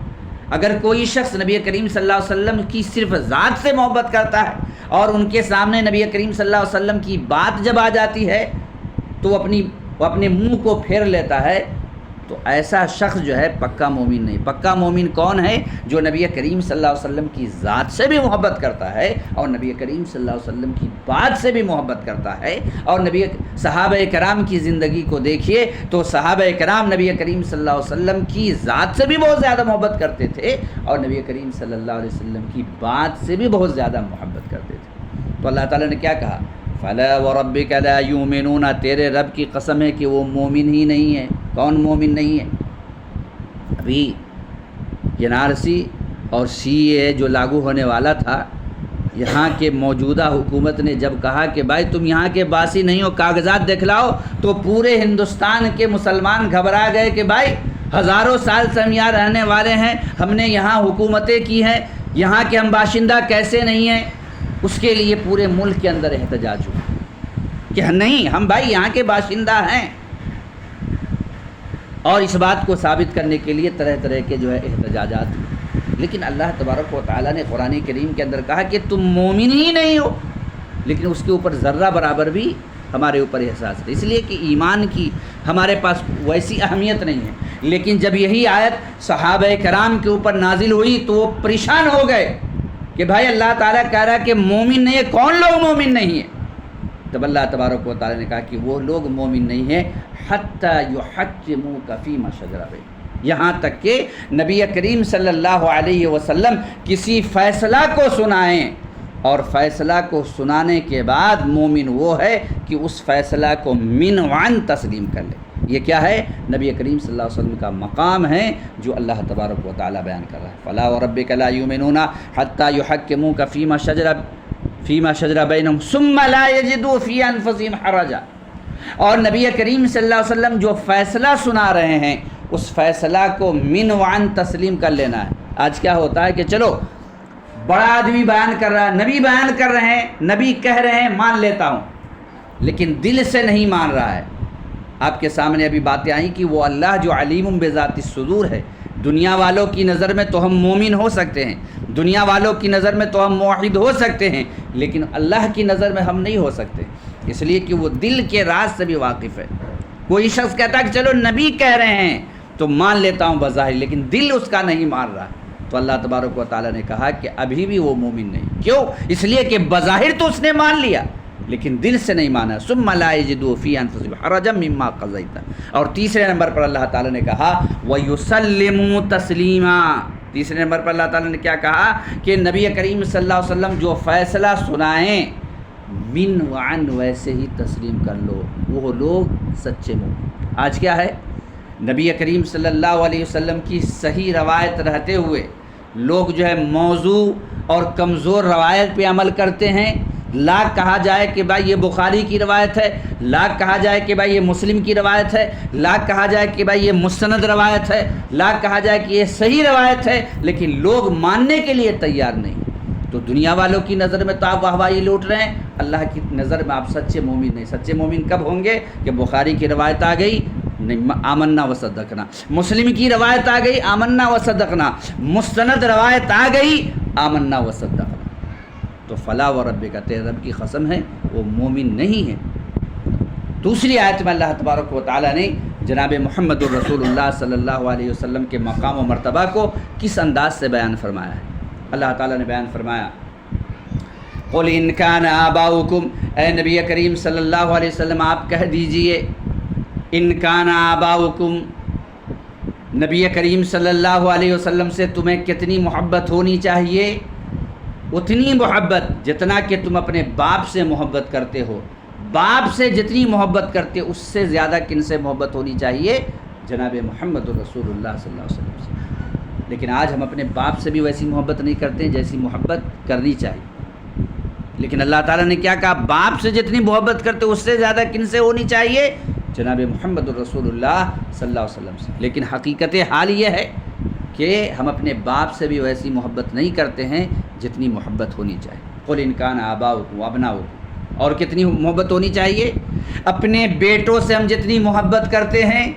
اگر کوئی شخص نبی کریم صلی اللہ علیہ وسلم کی صرف ذات سے محبت کرتا ہے اور ان کے سامنے نبی کریم صلی اللہ علیہ وسلم کی بات جب آ جاتی ہے تو وہ اپنے منہ کو پھیر لیتا ہے، تو ایسا شخص جو ہے پکا مومن نہیں۔ پکا مومن کون ہے؟ جو نبی کریم صلی اللہ علیہ وسلم کی ذات سے بھی محبت کرتا ہے اور نبی کریم صلی اللہ علیہ وسلم کی بات سے بھی محبت کرتا ہے۔ اور صحابہ کرام کی زندگی کو دیکھیے تو صحابہ کرام نبی کریم صلی اللہ علیہ وسلم کی ذات سے بھی بہت زیادہ محبت کرتے تھے اور نبی کریم صلی اللہ علیہ وسلم کی بات سے بھی بہت زیادہ محبت کرتے تھے۔ تو اللہ تعالیٰ نے کیا کہا؟ فَلَا وَرَبِّكَ لَا يُؤْمِنُونَ، تیرے رب کی قسم ہے کہ وہ مومن ہی نہیں ہے۔ کون مومن نہیں ہے؟ ابھی این آر سی اور سی اے جو لاگو ہونے والا تھا، یہاں کے موجودہ حکومت نے جب کہا کہ بھائی تم یہاں کے باسی نہیں ہو، کاغذات دکھلاؤ، تو پورے ہندوستان کے مسلمان گھبرا گئے کہ بھائی ہزاروں سال سے ہم یہاں رہنے والے ہیں، ہم نے یہاں حکومتیں کی ہیں، یہاں کے ہم باشندہ کیسے نہیں ہیں؟ اس کے لیے پورے ملک کے اندر احتجاج ہوا کہ نہیں، ہم بھائی یہاں کے باشندہ ہیں، اور اس بات کو ثابت کرنے کے لیے طرح طرح کے جو ہے احتجاجات ہوئے۔ لیکن اللہ تبارک و تعالیٰ نے قرآن کریم کے اندر کہا کہ تم مومن ہی نہیں ہو، لیکن اس کے اوپر ذرہ برابر بھی ہمارے اوپر احساس ہے، اس لیے کہ ایمان کی ہمارے پاس ویسی اہمیت نہیں ہے۔ لیکن جب یہی آیت صحابہ کرام کے اوپر نازل ہوئی تو وہ پریشان ہو گئے کہ بھائی اللہ تعالیٰ کہہ رہا ہے کہ مومن نہیں ہے، کون لوگ مومن نہیں ہیں؟ تب اللہ تبارک و تعالیٰ نے کہا کہ وہ لوگ مومن نہیں ہیں حتی یحکموک فیما شجر بینہم، یہاں تک کہ نبی کریم صلی اللہ علیہ وسلم کسی فیصلہ کو سنائیں، اور فیصلہ کو سنانے کے بعد مومن وہ ہے کہ اس فیصلہ کو من وعن تسلیم کر لے۔ یہ کیا ہے؟ نبی کریم صلی اللہ علیہ وسلم کا مقام ہے جو اللہ تبارک و تعالیٰ بیان کر رہا ہے۔ فَلَا وَرَبِّكَ لَا يُؤْمِنُونَ حَتَّى يُحَكِّمُوكَ فِيمَا شَجَرَ بَيْنَهُمْ ثُمَّ لَا يَجِدُوا فِي أَنفُسِهِمْ حَرَجًا، اور نبی کریم صلی اللہ علیہ وسلم جو فیصلہ سنا رہے ہیں اس فیصلہ کو من وعن تسلیم کر لینا ہے۔ آج کیا ہوتا ہے کہ چلو بڑا آدمی بیان کر رہا ہے، نبی بیان کر رہے ہیں، نبی کہہ رہے ہیں، مان لیتا ہوں، لیکن دل سے نہیں مان رہا ہے۔ آپ کے سامنے ابھی باتیں آئیں کہ وہ اللہ جو علیم بذات الصدور ہے، دنیا والوں کی نظر میں تو ہم مومن ہو سکتے ہیں، دنیا والوں کی نظر میں تو ہم موحد ہو سکتے ہیں، لیکن اللہ کی نظر میں ہم نہیں ہو سکتے، اس لیے کہ وہ دل کے راز سے بھی واقف ہے۔ کوئی شخص کہتا ہے کہ چلو نبی کہہ رہے ہیں تو مان لیتا ہوں بظاہر، لیکن دل اس کا نہیں مان رہا، تو اللہ تبارک و تعالیٰ نے کہا کہ ابھی بھی وہ مومن نہیں۔ کیوں؟ اس لیے کہ بظاہر تو اس نے مان لیا لیکن دل سے نہیں مانا۔ ثم لا یجدوا فی انفسہم حرجا مما قضیت، اور تیسرے نمبر پر اللہ تعالیٰ نے کہا ویسلموا تسلیما، تیسرے نمبر پر اللہ تعالیٰ نے کیا کہا کہ نبی کریم صلی اللہ علیہ وسلم جو فیصلہ سنائیں من وعن ویسے ہی تسلیم کر لو، وہ لوگ سچے مومن۔ آج کیا ہے؟ نبی کریم صلی اللہ علیہ وسلم کی صحیح روایت رہتے ہوئے لوگ جو ہے موضوع اور کمزور روایت پہ عمل کرتے ہیں، لاکھ کہا جائے کہ بھائی یہ بخاری کی روایت ہے، لاکھ کہا جائے کہ بھائی یہ مسلم کی روایت ہے، لاکھ کہا جائے کہ بھائی یہ مستند روایت ہے، لاکھ کہا جائے کہ یہ صحیح روایت ہے، لیکن لوگ ماننے کے لیے تیار نہیں، تو دنیا والوں کی نظر میں تو آپ واہواہی لوٹ رہے ہیں، اللہ کی نظر میں آپ سچے مومن نہیں۔ سچے مومن کب ہوں گے؟ کہ بخاری کی روایت آ گئی، نہیں آمنا و صدقنا، مسلم کی روایت آ گئی، آمنا و صدقنا، مستند روایت آ گئی، آمنا و صدقنا، تو فلا و ربک، تیرے رب کی قسم ہے وہ مومن نہیں ہے۔ دوسری آیت میں اللہ تبارک و تعالیٰ نے جناب محمد الرسول اللہ صلی اللہ علیہ وسلم کے مقام و مرتبہ کو کس انداز سے بیان فرمایا ہے؟ اللہ تعالیٰ نے بیان فرمایا، قل ان کان آباؤکم، اے نبی کریم صلی اللہ علیہ وسلم آپ کہہ دیجئے، ان کان آباؤکم، نبی کریم صلی اللہ علیہ وسلم سے تمہیں کتنی محبت ہونی چاہیے؟ اتنی محبت جتنا کہ تم اپنے باپ سے محبت کرتے ہو۔ باپ سے جتنی محبت کرتے اس سے زیادہ کن سے محبت ہونی چاہیے؟ جناب محمد الرسول اللہ صلی اللہ علیہ وسلم سے۔ لیکن آج ہم اپنے باپ سے بھی ویسی محبت نہیں کرتے جیسی محبت کرنی چاہیے۔ لیکن اللہ تعالیٰ نے کیا کہا؟ باپ سے جتنی محبت کرتے اس سے زیادہ کن سے ہونی چاہیے؟ جناب محمد الرسول اللہ صلی اللہ علیہ وسلم سے۔ لیکن حقیقت حال یہ ہے کہ ہم اپنے باپ سے بھی ویسی محبت نہیں کرتے ہیں جتنی محبت ہونی چاہیے۔ قل ان کان آباؤکم وابناؤکم، اور کتنی محبت ہونی چاہیے؟ اپنے بیٹوں سے ہم جتنی محبت کرتے ہیں،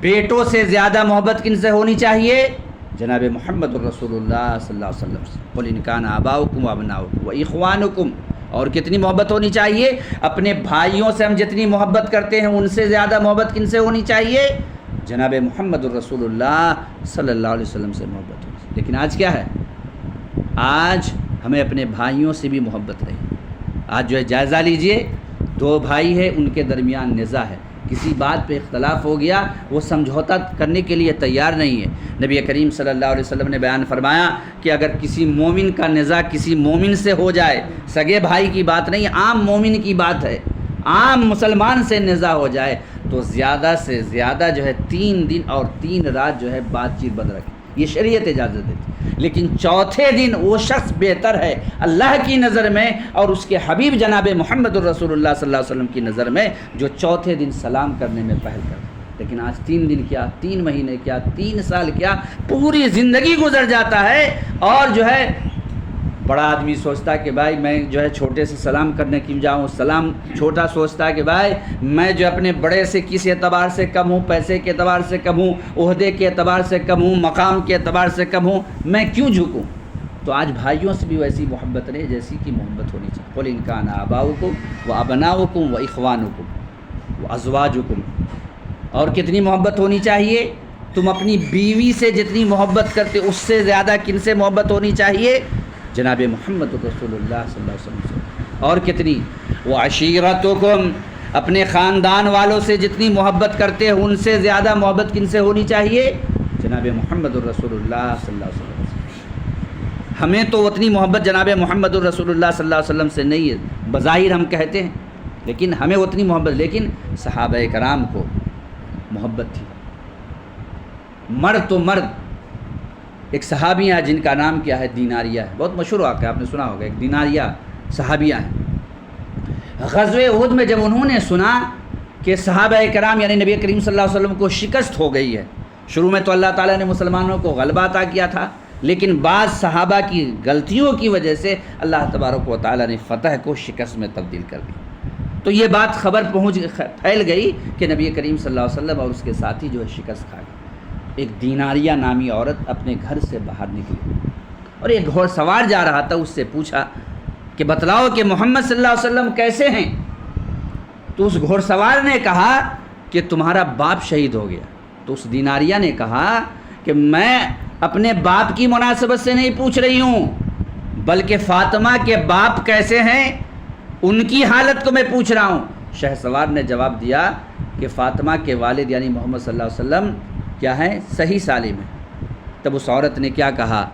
بیٹوں سے زیادہ محبت کن سے ہونی چاہیے؟ جناب محمد الرسول اللہ صلی اللہ علیہ وسلم سے۔ قل ان کان آباؤکم وابناؤکم واخوانکم، اور کتنی محبت ہونی چاہیے؟ اپنے بھائیوں سے ہم جتنی محبت کرتے ہیں ان سے زیادہ محبت کن سے ہونی چاہیے؟ جناب محمد الرسول اللہ صلی اللہ علیہ وسلم سے محبت ہونی چاہیے۔ لیکن آج کیا ہے؟ آج ہمیں اپنے بھائیوں سے بھی محبت نہیں۔ آج جو ہے جائزہ لیجئے، دو بھائی ہیں، ان کے درمیان نزاع ہے، کسی بات پہ اختلاف ہو گیا، وہ سمجھوتا کرنے کے لیے تیار نہیں ہے۔ نبی کریم صلی اللہ علیہ وسلم نے بیان فرمایا کہ اگر کسی مومن کا نزاع کسی مومن سے ہو جائے، سگے بھائی کی بات نہیں، عام مومن کی بات ہے، عام مسلمان سے نزاع ہو جائے تو زیادہ سے زیادہ جو ہے 3 دن اور 3 رات جو ہے بات چیت بند رکھے، یہ شریعت اجازت دیتی۔ لیکن چوتھے دن وہ شخص بہتر ہے اللہ کی نظر میں اور اس کے حبیب جناب محمد الرسول اللہ صلی اللہ علیہ وسلم کی نظر میں جو چوتھے دن سلام کرنے میں پہل کرتا ہے۔ لیکن آج 3 دن کیا، 3 مہینے کیا، 3 سال کیا، پوری زندگی گزر جاتا ہے، اور جو ہے بڑا آدمی سوچتا ہے کہ بھائی میں جو ہے چھوٹے سے سلام کرنے کیوں جاؤں، سلام چھوٹا سوچتا ہے کہ بھائی میں جو اپنے بڑے سے کس اعتبار سے کم ہوں، پیسے کے اعتبار سے کم ہوں، عہدے کے اعتبار سے کم ہوں، مقام کے اعتبار سے کم ہوں، میں کیوں جھکوں؟ تو آج بھائیوں سے بھی ویسی محبت نہیں جیسی کی محبت ہونی چاہیے۔ قل ان کان آباؤکم وابناؤکم واخوانکم وازواجکم، اور کتنی محبت ہونی چاہیے؟ تم اپنی بیوی سے جتنی محبت کرتے اس سے زیادہ کن سے محبت ہونی چاہیے؟ جناب محمد رسول اللہ صلی اللہ علیہ وسلم سے۔ اور کتنی؟ وعشیرتکم، اپنے خاندان والوں سے جتنی محبت کرتے ہیں ان سے زیادہ محبت کن سے ہونی چاہیے؟ جناب محمد الرسول اللہ صلی اللہ علیہ وسلم سے۔ ہمیں تو اتنی محبت جناب محمد الرسول اللہ صلی اللہ علیہ وسلم سے نہیں ہے، بظاہر ہم کہتے ہیں، لیکن ہمیں اتنی محبت، لیکن صحابہ کرام کو محبت تھی، مرد تو مرد۔ ایک صحابیہ جن کا نام کیا ہے؟ دیناریہ ہے، بہت مشہور واقعہ آپ نے سنا ہوگا، ایک دیناریہ صحابیہ ہیں۔ غزوہ احد میں جب انہوں نے سنا کہ صحابہ کرام یعنی نبی کریم صلی اللہ علیہ وسلم کو شکست ہو گئی ہے، شروع میں تو اللہ تعالیٰ نے مسلمانوں کو غلبہ عطا کیا تھا، لیکن بعض صحابہ کی غلطیوں کی وجہ سے اللہ تبارک و تعالیٰ نے فتح کو شکست میں تبدیل کر دی۔ تو یہ بات خبر پھیل گئی کہ نبی کریم صلی اللہ علیہ وسلم اور اس کے ساتھی جو ہے شکست کھا گئے۔ ایک دیناریہ نامی عورت اپنے گھر سے باہر نکلی اور ایک گھوڑ سوار جا رہا تھا، اس سے پوچھا کہ بتلاؤ کہ محمد صلی اللہ علیہ وسلم کیسے ہیں؟ تو اس گھوڑ سوار نے کہا کہ تمہارا باپ شہید ہو گیا۔ تو اس دیناریہ نے کہا کہ میں اپنے باپ کی مناسبت سے نہیں پوچھ رہی ہوں، بلکہ فاطمہ کے باپ کیسے ہیں ان کی حالت کو میں پوچھ رہا ہوں۔ شہ سوار نے جواب دیا کہ فاطمہ کے والد یعنی محمد صلی اللہ علیہ وسلم کیا ہے؟ صحیح سالم ہے۔ تب اس عورت نے کیا کہا؟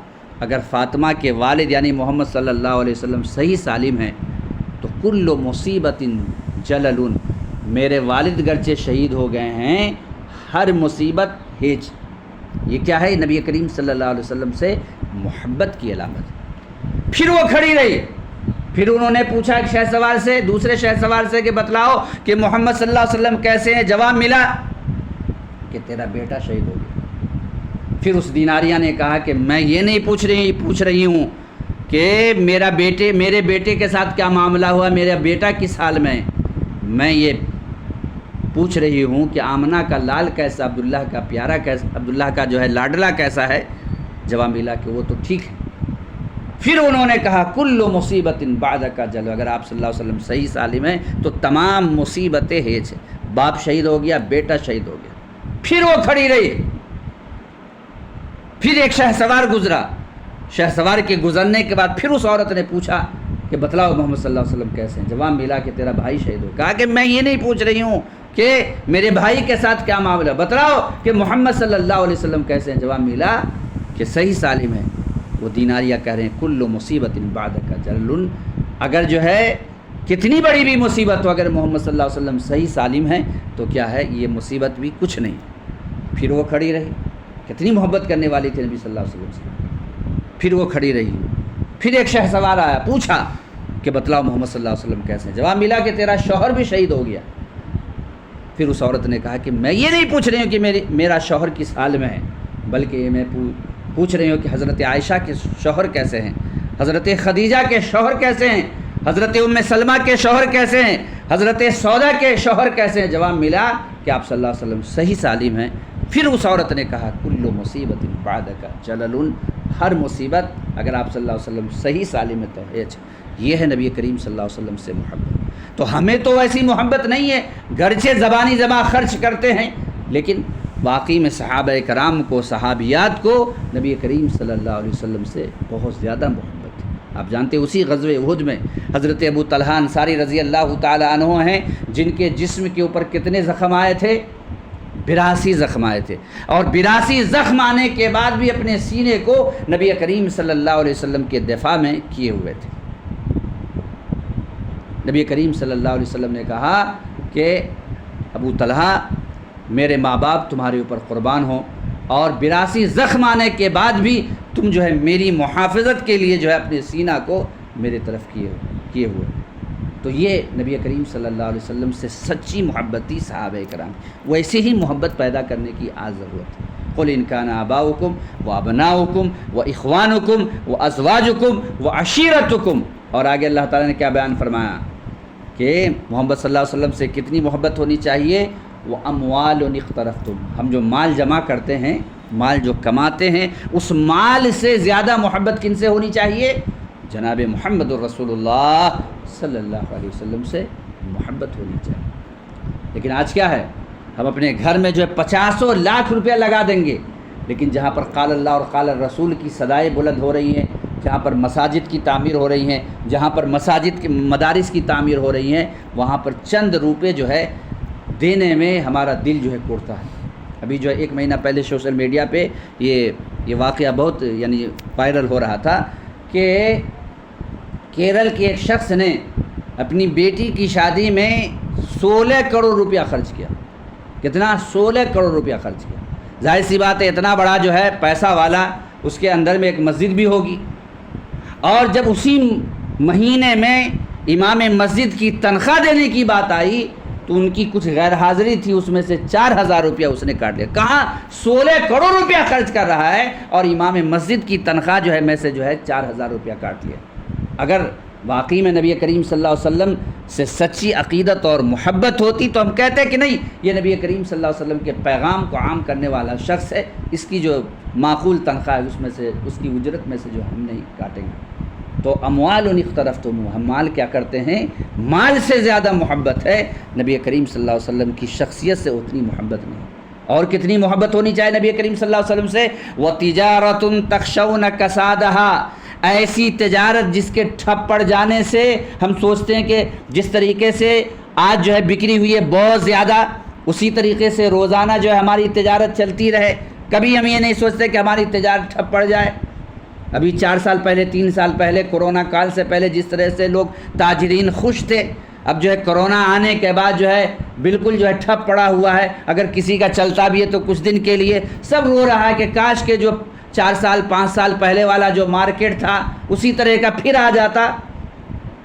اگر فاطمہ کے والد یعنی محمد صلی اللہ علیہ وسلم صحیح سالم ہیں تو کل مصیبت جلل، میرے والد گرچہ شہید ہو گئے ہیں، ہر مصیبت ہیج۔ یہ کیا ہے؟ نبی کریم صلی اللہ علیہ وسلم سے محبت کی علامت۔ پھر وہ کھڑی رہی، پھر انہوں نے پوچھا ایک شہ سوار سے، دوسرے شہ سوار سے کہ بتلاؤ کہ محمد صلی اللہ علیہ وسلم کیسے ہیں؟ جواب ملا کہ تیرا بیٹا شہید ہو گیا۔ پھر اس دیناریہ نے کہا کہ میں یہ نہیں پوچھ رہی ہوں کہ میرے بیٹے کے ساتھ کیا معاملہ ہوا، میرا بیٹا کس حال میں ہے، میں یہ پوچھ رہی ہوں کہ آمنہ کا لال کیسا، عبداللہ کا پیارا کیسا، عبداللہ کا جو ہے لاڈلا کیسا ہے؟ جواب ملا کہ وہ تو ٹھیک ہے۔ پھر انہوں نے کہا کل مصیبت بعدک جل، اگر آپ صلی اللہ علیہ وسلم صحیح سالم ہیں تو تمام مصیبتیں ہیچ ہیں، باپ شہید ہو گیا، بیٹا شہید ہو گیا۔ پھر وہ کھڑی رہی، پھر ایک شہ سوار گزرا، شہ سوار کے گزرنے کے بعد پھر اس عورت نے پوچھا کہ بتلاؤ محمد صلی اللہ علیہ وسلم کیسے ہیں؟ جواب ملا کہ تیرا بھائی شہید ہو۔ کہا کہ میں یہ نہیں پوچھ رہی ہوں کہ میرے بھائی کے ساتھ کیا معاملہ، بتلاؤ کہ محمد صلی اللہ علیہ وسلم کیسے ہیں؟ جواب ملا کہ صحیح سالم ہے۔ وہ دیناریہ کہہ رہے ہیں کل مصیبت بعدک جل، اگر جو ہے کتنی بڑی بھی مصیبت ہو، اگر محمد صلی اللہ علیہ وسلم صحیح سالم ہیں تو کیا ہے یہ مصیبت بھی کچھ نہیں۔ پھر وہ کھڑی رہی، کتنی محبت کرنے والی تھی نبی صلی اللہ علیہ وسلم سے، پھر وہ کھڑی رہی۔ پھر ایک شہ سوار آیا، پوچھا کہ بتلاؤ محمد صلی اللہ علیہ وسلم کیسے ہیں؟ جواب ملا کہ تیرا شوہر بھی شہید ہو گیا۔ پھر اس عورت نے کہا کہ میں یہ نہیں پوچھ رہی ہوں کہ میرا شوہر کس حال میں ہے، بلکہ یہ میں پوچھ رہی ہوں کہ حضرت عائشہ کے شوہر کیسے ہیں، حضرت خدیجہ کے شوہر کیسے ہیں، حضرت ام سلمہ کے شوہر کیسے ہیں، حضرت سودا کے شوہر کیسے ہیں؟ جواب ملا کہ آپ صلی اللہ علیہ وسلم صحیح سالم ہیں۔ پھر اس عورت نے کہا کل مصیبت بعدک جلل، ہر مصیبت اگر آپ صلی اللہ علیہ وسلم صحیح سالم ہے تو یہ ہے نبی کریم صلی اللہ علیہ وسلم سے محبت۔ تو ہمیں تو ایسی محبت نہیں ہے، گرچہ زبانی زباں خرچ کرتے ہیں، لیکن واقعی میں صحابہ کرام کو، صحابیات کو نبی کریم صلی اللہ علیہ وسلم سے بہت زیادہ محبت ہے۔ آپ جانتے ہیں اسی غزوہ احد میں حضرت ابو طلحہ انصاری رضی اللہ تعالی عنہ ہیں، جن کے جسم کے اوپر کتنے زخم آئے تھے؟ 82 زخم آئے تھے، اور 82 زخم آنے کے بعد بھی اپنے سینے کو نبی کریم صلی اللہ علیہ وسلم کے دفاع میں کیے ہوئے تھے۔ نبی کریم صلی اللہ علیہ وسلم نے کہا کہ ابو طلحہ میرے ماں باپ تمہارے اوپر قربان ہوں، اور 82 زخم آنے کے بعد بھی تم جو ہے میری محافظت کے لیے جو ہے اپنے سینہ کو میرے طرف کیے ہوئے۔ تو یہ نبی کریم صلی اللہ علیہ وسلم سے سچی محبت تھی صحابہ کرام، ویسے ہی محبت پیدا کرنے کی آج ضرورت ہے۔ قل ان کان آباؤکم و ابناؤکم و اخوانکم و ازواجکم و عشیرتکم، اور آگے اللہ تعالیٰ نے کیا بیان فرمایا کہ محمد صلی اللہ علیہ وسلم سے کتنی محبت ہونی چاہیے؟ وہ اموال اقترفتم، ہم جو مال جمع کرتے ہیں، مال جو کماتے ہیں، اس مال سے زیادہ محبت کن سے ہونی چاہیے؟ جناب محمد الرسول اللہ صلی اللہ علیہ وسلم سے محبت ہونی چاہیے۔ لیکن آج کیا ہے، ہم اپنے گھر میں جو ہے 50 لاکھ روپیہ لگا دیں گے، لیکن جہاں پر قال اللہ اور قال الرسول کی صدائیں بلند ہو رہی ہیں، جہاں پر مساجد کی تعمیر ہو رہی ہیں، جہاں پر مساجد کے مدارس کی تعمیر ہو رہی ہیں، وہاں پر چند روپے جو ہے دینے میں ہمارا دل جو ہے کوڑتا ہے۔ ابھی جو ہے 1 مہینہ پہلے سوشل میڈیا پہ یہ واقعہ بہت یعنی وائرل ہو رہا تھا کہ کیرل کے ایک شخص نے اپنی بیٹی کی شادی میں 16 کروڑ روپیہ خرچ کیا۔ کتنا؟ 16 کروڑ روپیہ خرچ کیا۔ ظاہر سی بات ہے اتنا بڑا جو ہے پیسہ والا، اس کے اندر میں ایک مسجد بھی ہوگی، اور جب اسی مہینے میں امام مسجد کی تنخواہ دینے کی بات آئی تو ان کی کچھ غیر حاضری تھی، اس میں سے 4000 روپیہ اس نے کاٹ لیا۔ کہاں 16 کروڑ روپیہ خرچ کر رہا ہے اور امام مسجد کی تنخواہ جو ہے میں سے جو ہے 4000 روپیہ کاٹ لیا۔ اگر واقعی میں نبی کریم صلی اللہ علیہ وسلم سے سچی عقیدت اور محبت ہوتی تو ہم کہتے کہ نہیں، یہ نبی کریم صلی اللہ علیہ وسلم کے پیغام کو عام کرنے والا شخص ہے، اس کی جو معقول تنخواہ ہے اس میں سے، اس کی اجرت میں سے جو ہم نہیں کاٹیں گے۔ تو اموال اقترفتم، ہم مال کیا کرتے ہیں؟ مال سے زیادہ محبت ہے، نبی کریم صلی اللہ علیہ وسلم کی شخصیت سے اتنی محبت نہیں۔ اور کتنی محبت ہونی چاہیے نبی کریم صلی اللہ علیہ وسلم سے؟ وَتِجَارَةٌ تَخْشَوْنَ كَسَادَهَا، ایسی تجارت جس کے ٹھپ پڑ جانے سے ہم سوچتے ہیں کہ جس طریقے سے آج جو ہے بکری ہوئی ہے بہت زیادہ، اسی طریقے سے روزانہ جو ہے ہماری تجارت چلتی رہے، کبھی ہم یہ نہیں سوچتے کہ ہماری تجارت ٹھپ پڑ جائے۔ ابھی 4 سال پہلے، 3 سال پہلے، کورونا کال سے پہلے جس طرح سے لوگ تاجرین خوش تھے، اب جو ہے کورونا آنے کے بعد جو ہے بالکل جو ہے ٹھپ پڑا ہوا ہے، اگر کسی کا چلتا بھی ہے تو کچھ دن کے لیے سب رو رہا ہے کہ کاش کے جو 4 سال 5 سال پہلے والا جو مارکیٹ تھا اسی طرح کا پھر آ جاتا۔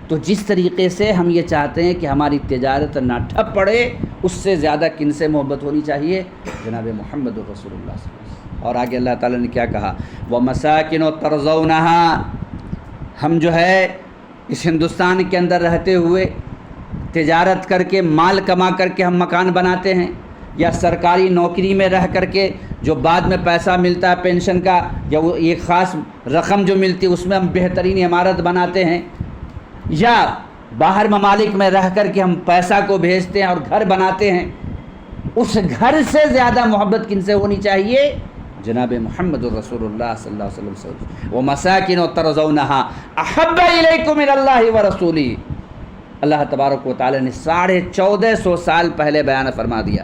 تو جس طریقے سے ہم یہ چاہتے ہیں کہ ہماری تجارت نہ ٹھپ پڑے، اس سے زیادہ کن سے محبت ہونی چاہیے؟ جناب محمد رسول اللہ صلی اللہ علیہ وسلم۔ اور آگے اللہ تعالیٰ نے کیا کہا؟ وَمَسَاكِنُ تَرْضَوْنَهَا، ہم جو ہے اس ہندوستان کے اندر رہتے ہوئے تجارت کر کے مال کما کر کے ہم مکان بناتے ہیں، یا سرکاری نوکری میں رہ کر کے جو بعد میں پیسہ ملتا ہے پینشن کا، یا وہ ایک خاص رقم جو ملتی ہے اس میں ہم بہترین عمارت بناتے ہیں، یا باہر ممالک میں رہ کر کے ہم پیسہ کو بھیجتے ہیں اور گھر بناتے ہیں، اس گھر سے زیادہ محبت کن سے ہونی چاہیے؟ جناب محمد رسول اللہ صلی اللہ علیہ وسلم سے۔ وَمَسَاكِنُ تَرْضَوْنَهَا أَحَبَّ إِلَيْكُم مِّنَ اللَّهِ وَرَسُولِهِ، اللہ تبارک و تعالی نے 1450 سال پہلے بیان فرما دیا۔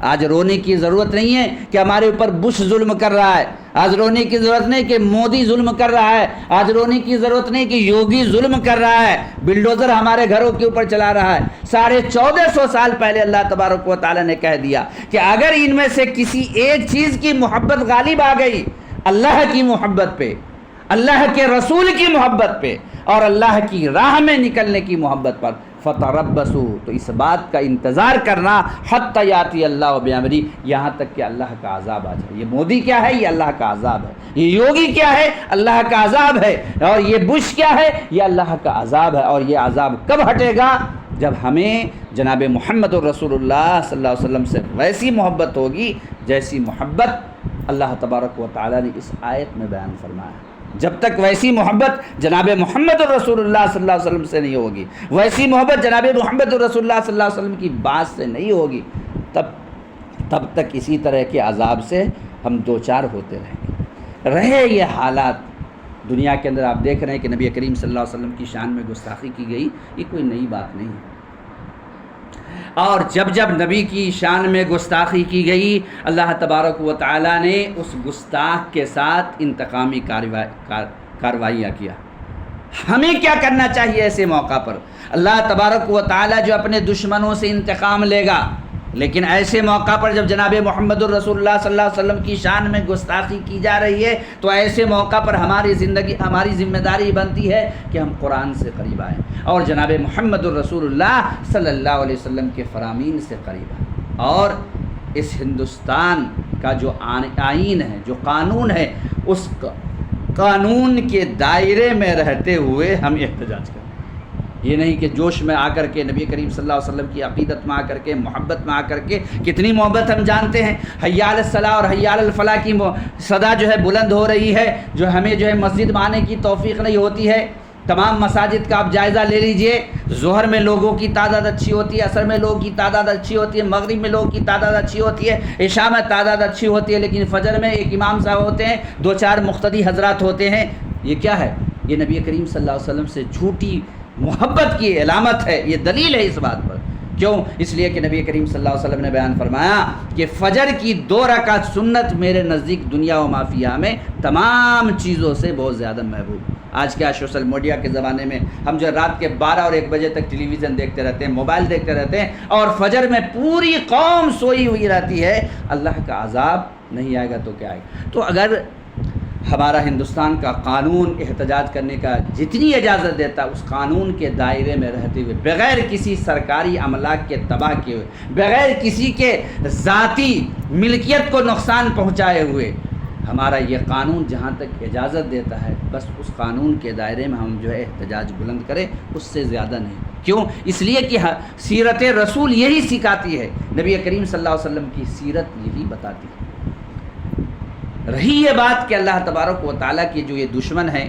آج رونے کی ضرورت نہیں ہے کہ ہمارے اوپر بش ظلم کر رہا ہے، آج رونے کی ضرورت نہیں کہ مودی ظلم کر رہا ہے، آج رونے کی ضرورت نہیں کہ یوگی ظلم کر رہا ہے، بلڈوزر ہمارے گھروں کے اوپر چلا رہا ہے۔ 1450 سال پہلے اللہ تبارک و تعالی نے کہہ دیا کہ اگر ان میں سے کسی ایک چیز کی محبت غالب آ گئی، اللہ کی محبت پہ، اللہ کے رسول کی محبت پہ، اور اللہ کی راہ میں نکلنے کی محبت پر، فتربصوا، تو اس بات کا انتظار کرنا، حتی یاتی اللہ بامری، یہاں تک کہ اللہ کا عذاب آ جائے۔ یہ مودی کیا ہے؟ یہ اللہ کا عذاب ہے۔ یہ یوگی کیا ہے؟ اللہ کا عذاب ہے۔ اور یہ بش کیا ہے؟ یہ اللہ کا عذاب ہے۔ اور یہ عذاب کب ہٹے گا؟ جب ہمیں جناب محمد رسول اللہ صلی اللہ علیہ وسلم سے ویسی محبت ہوگی جیسی محبت اللہ تبارک و تعالی نے اس آیت میں بیان فرمایا۔ جب تک ویسی محبت جناب محمد رسول اللہ صلی اللہ علیہ وسلم سے نہیں ہوگی، ویسی محبت جناب محمد رسول اللہ صلی اللہ علیہ وسلم کی بات سے نہیں ہوگی، تب تک اسی طرح کے عذاب سے ہم دوچار ہوتے رہے یہ حالات دنیا کے اندر۔ آپ دیکھ رہے ہیں کہ نبی کریم صلی اللہ علیہ وسلم کی شان میں گستاخی کی گئی، یہ کوئی نئی بات نہیں ہے۔ اور جب جب نبی کی شان میں گستاخی کی گئی، اللہ تبارک و تعالیٰ نے اس گستاخ کے ساتھ انتقامی کاروائیاں کیا۔ ہمیں کیا کرنا چاہیے ایسے موقع پر؟ اللہ تبارک و تعالیٰ جو اپنے دشمنوں سے انتقام لے گا، لیکن ایسے موقع پر جب جناب محمد الرسول اللہ صلی اللہ علیہ وسلم کی شان میں گستاخی کی جا رہی ہے، تو ایسے موقع پر ہماری ذمہ داری بنتی ہے کہ ہم قرآن سے قریب آئیں اور جناب محمد الرسول اللہ صلی اللہ علیہ وسلم کے فرامین سے قریب آئیں، اور اس ہندوستان کا جو آئین ہے، جو قانون ہے، اس قانون کے دائرے میں رہتے ہوئے ہم احتجاج کریں۔ یہ نہیں کہ جوش میں آ کر کے نبی کریم صلی اللہ علیہ وسلم کی عقیدت میں آ کر کے، محبت میں آ کر کے، کتنی محبت ہم جانتے ہیں، حی علی الصلاۃ اور حی علی الفلاح کی صدا جو ہے بلند ہو رہی ہے، جو ہمیں جو ہے مسجد میں آنے کی توفیق نہیں ہوتی ہے۔ تمام مساجد کا آپ جائزہ لے لیجئے، ظہر میں لوگوں کی تعداد اچھی ہوتی ہے، عصر میں لوگوں کی تعداد اچھی ہوتی ہے، مغرب میں لوگوں کی تعداد اچھی ہوتی ہے، عشاء میں تعداد اچھی ہوتی ہے، لیکن فجر میں ایک امام صاحب ہوتے ہیں، 2-4 مقتدی حضرات ہوتے ہیں۔ یہ کیا ہے؟ یہ نبی کریم صلی اللہ علیہ وسلم سے جھوٹی محبت کی علامت ہے، یہ دلیل ہے اس بات پر۔ کیوں؟ اس لیے کہ نبی کریم صلی اللہ علیہ وسلم نے بیان فرمایا کہ فجر کی 2 رکعت سنت میرے نزدیک دنیا و مافیہ میں تمام چیزوں سے بہت زیادہ محبوب۔ آج کیا سوشل میڈیا کے زمانے میں ہم جو رات کے 12 اور 1 بجے تک ٹیلی ویژن دیکھتے رہتے ہیں، موبائل دیکھتے رہتے ہیں، اور فجر میں پوری قوم سوئی ہوئی رہتی ہے، اللہ کا عذاب نہیں آئے گا تو کیا آئے گا؟ تو اگر ہمارا ہندوستان کا قانون احتجاج کرنے کا جتنی اجازت دیتا، اس قانون کے دائرے میں رہتے ہوئے، بغیر کسی سرکاری املاک کے تباہ کیے ہوئے، بغیر کسی کے ذاتی ملکیت کو نقصان پہنچائے ہوئے، ہمارا یہ قانون جہاں تک اجازت دیتا ہے، بس اس قانون کے دائرے میں ہم جو ہے احتجاج بلند کریں، اس سے زیادہ نہیں۔ کیوں؟ اس لیے کہ سیرت رسول یہی سکھاتی ہے، نبی کریم صلی اللہ علیہ وسلم کی سیرت یہی بتاتی ہے۔ رہی یہ بات کہ اللہ تبارک و تعالیٰ کے جو یہ دشمن ہیں،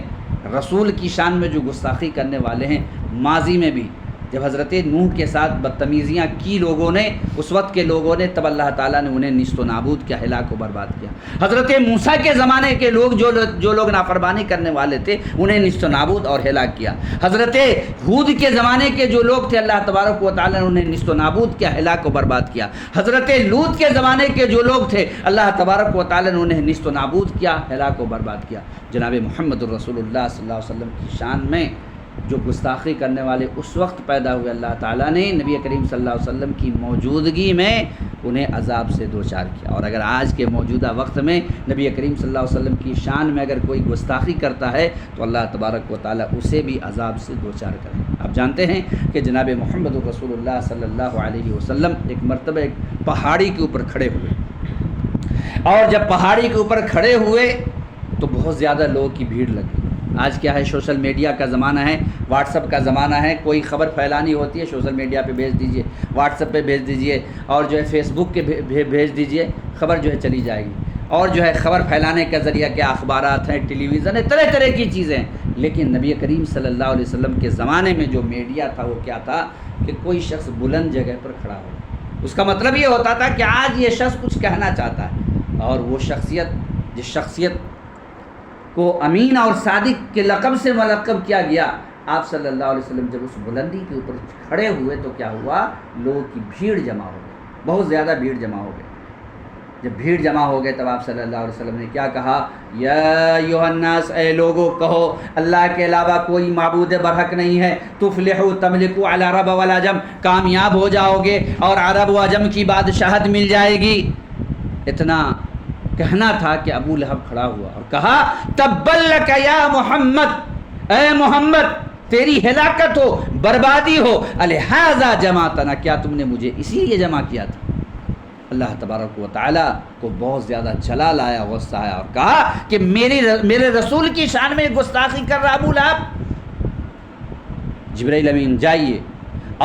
رسول کی شان میں جو گستاخی کرنے والے ہیں، ماضی میں بھی جب حضرت نوح کے ساتھ بدتمیزیاں کی لوگوں نے، اس وقت کے لوگوں نے، تب اللہ تعالیٰ نے انہیں نیست و نابود کیا، ہلاک و برباد کیا۔ حضرت موسیٰ کے زمانے کے لوگ جو لوگ نافرمانی کرنے والے تھے، انہیں نیست و نابود اور ہلاک کیا۔ حضرت ہود کے زمانے کے جو لوگ تھے، اللہ تبارک و تعالیٰ نے انہیں نیست و نابود کیا، ہلاک و برباد کیا۔ حضرت لوط کے زمانے کے جو لوگ تھے، اللہ تبارک و تعالیٰ نے انہیں نیست و نابود کیا، ہلاک و برباد کیا۔ جناب محمد الرسول اللہ صلی اللہ علیہ وسلم کی شان میں جو گستاخی کرنے والے اس وقت پیدا ہوئے، اللہ تعالیٰ نے نبی کریم صلی اللہ علیہ وسلم کی موجودگی میں انہیں عذاب سے دوچار کیا۔ اور اگر آج کے موجودہ وقت میں نبی کریم صلی اللہ علیہ وسلم کی شان میں اگر کوئی گستاخی کرتا ہے تو اللہ تبارک و تعالیٰ اسے بھی عذاب سے دوچار کرے۔ آپ جانتے ہیں کہ جناب محمد رسول اللہ صلی اللہ علیہ وسلم ایک مرتبہ ایک پہاڑی کے اوپر کھڑے ہوئے، اور جب پہاڑی کے اوپر کھڑے ہوئے تو بہت زیادہ لوگوں کی بھیڑ لگی۔ آج کیا ہے، سوشل میڈیا کا زمانہ ہے، واٹس ایپ کا زمانہ ہے، کوئی خبر پھیلانی ہوتی ہے سوشل میڈیا پہ بھیج دیجئے، واٹس ایپ پہ بھیج دیجئے، اور جو ہے فیس بک کے بھیج دیجئے، خبر جو ہے چلی جائے گی۔ اور جو ہے خبر پھیلانے کا ذریعہ کیا اخبارات ہیں، ٹیلی ویژن ہے، طرح طرح کی چیزیں ہیں۔ لیکن نبی کریم صلی اللہ علیہ وسلم کے زمانے میں جو میڈیا تھا وہ کیا تھا کہ کوئی شخص بلند جگہ پر کھڑا ہو، اس کا مطلب یہ ہوتا تھا کہ آج یہ شخص کچھ کہنا چاہتا ہے، اور وہ شخصیت جس شخصیت کو امین اور صادق کے لقب سے ملقب کیا گیا، آپ صلی اللہ علیہ وسلم جب اس بلندی کے اوپر کھڑے ہوئے تو کیا ہوا، لوگوں کی بھیڑ جمع ہو گئی، بہت زیادہ بھیڑ جمع ہو گئی۔ جب بھیڑ جمع ہو گئے تب آپ صلی اللہ علیہ وسلم نے کیا کہا، یا ایھا الناس، اے لوگو کہو اللہ کے علاوہ کوئی معبود برحق نہیں ہے، تفلحوا تملکوا علی عرب والعجم، کامیاب ہو جاؤ گے اور عرب و عجم کی بادشاہت مل جائے گی۔ اتنا کہنا تھا کہ ابو لہب کھڑا ہوا اور کہا، تبا لک یا محمد، اے محمد تیری ہلاکت ہو، بربادی ہو، الہذا جمعتنا، کیا تم نے مجھے اسی لیے جمع کیا تھا؟ اللہ تبارک و تعالیٰ کو بہت زیادہ جلال آیا، غصہ آیا، اور کہا کہ میرے رسول کی شان میں گستاخی کر رہا ابو لہب، جبرائیل امین جائیے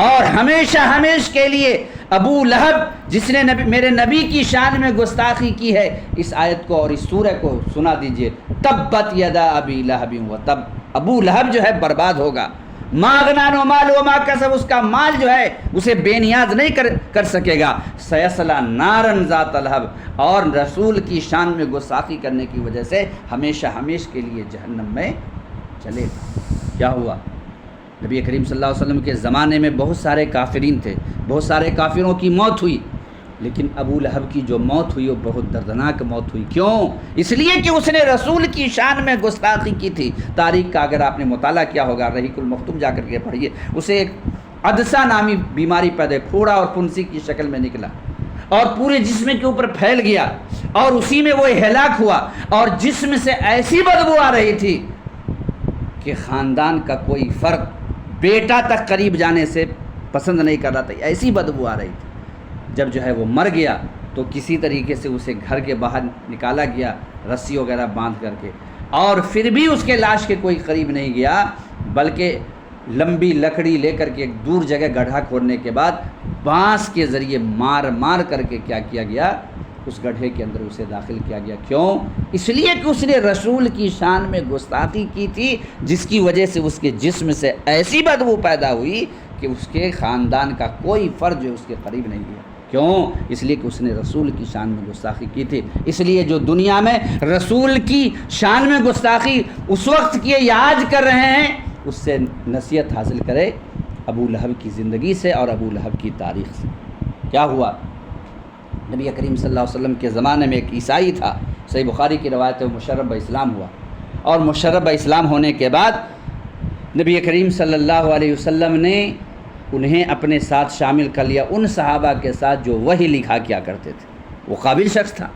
اور ہمیشہ ہمیش کے لیے ابو لہب جس نے میرے نبی کی شان میں گستاخی کی ہے، اس آیت کو اور اس سورہ کو سنا دیجئے، تبت یدا ابی لہب وتب، ابو لہب جو ہے برباد ہوگا، ما اغنی عنہ مالہ وما کسب، اس کا مال جو ہے اسے بے نیاز نہیں کر سکے گا، سیصلی نارا ذات لہب، اور رسول کی شان میں گستاخی کرنے کی وجہ سے ہمیشہ ہمیش کے لیے جہنم میں چلے گا۔ کیا ہوا، نبی کریم صلی اللہ علیہ وسلم کے زمانے میں بہت سارے کافرین تھے، بہت سارے کافروں کی موت ہوئی، لیکن ابو لہب کی جو موت ہوئی وہ بہت دردناک موت ہوئی۔ کیوں؟ اس لیے کہ اس نے رسول کی شان میں گستاخی کی تھی۔ تاریخ کا اگر آپ نے مطالعہ کیا ہوگا، رحیق المختوم جا کر کے پڑھیے، اسے ایک عدسہ نامی بیماری پیدا، پھوڑا اور پھنسی کی شکل میں نکلا اور پورے جسم کے اوپر پھیل گیا، اور اسی میں وہ ہلاک ہوا، اور جسم سے ایسی بدبو آ رہی تھی کہ خاندان کا کوئی فرد بیٹا تک قریب جانے سے پسند نہیں کر رہا تھا، ایسی بدبو آ رہی تھی۔ جب جو ہے وہ مر گیا تو کسی طریقے سے اسے گھر کے باہر نکالا گیا، رسی وغیرہ باندھ کر کے، اور پھر بھی اس کے لاش کے کوئی قریب نہیں گیا، بلکہ لمبی لکڑی لے کر کے ایک دور جگہ گڑھا کھودنے کے بعد بانس کے ذریعے مار مار کر کے کیا کیا گیا، اس گڑھے کے اندر اسے داخل کیا گیا۔ کیوں؟ اس لیے کہ اس نے رسول کی شان میں گستاخی کی تھی، جس کی وجہ سے اس کے جسم سے ایسی بدبو پیدا ہوئی کہ اس کے خاندان کا کوئی فرد جو اس کے قریب نہیں گیا۔ کیوں؟ اس لیے کہ اس نے رسول کی شان میں گستاخی کی تھی۔ اس لیے جو دنیا میں رسول کی شان میں گستاخی اس وقت کیے یا آج کر رہے ہیں، اس سے نصیحت حاصل کرے ابو لہب کی زندگی سے اور ابو لہب کی تاریخ سے۔ کیا ہوا؟ نبی کریم صلی اللہ علیہ وسلم کے زمانے میں ایک عیسائی تھا، صحیح بخاری کی روایت ہے، مشرف اسلام ہوا، اور مشرف اسلام ہونے کے بعد نبی کریم صلی اللہ علیہ وسلم نے انہیں اپنے ساتھ شامل کر لیا، ان صحابہ کے ساتھ جو وحی لکھا کیا کرتے تھے۔ وہ قابل شخص تھا۔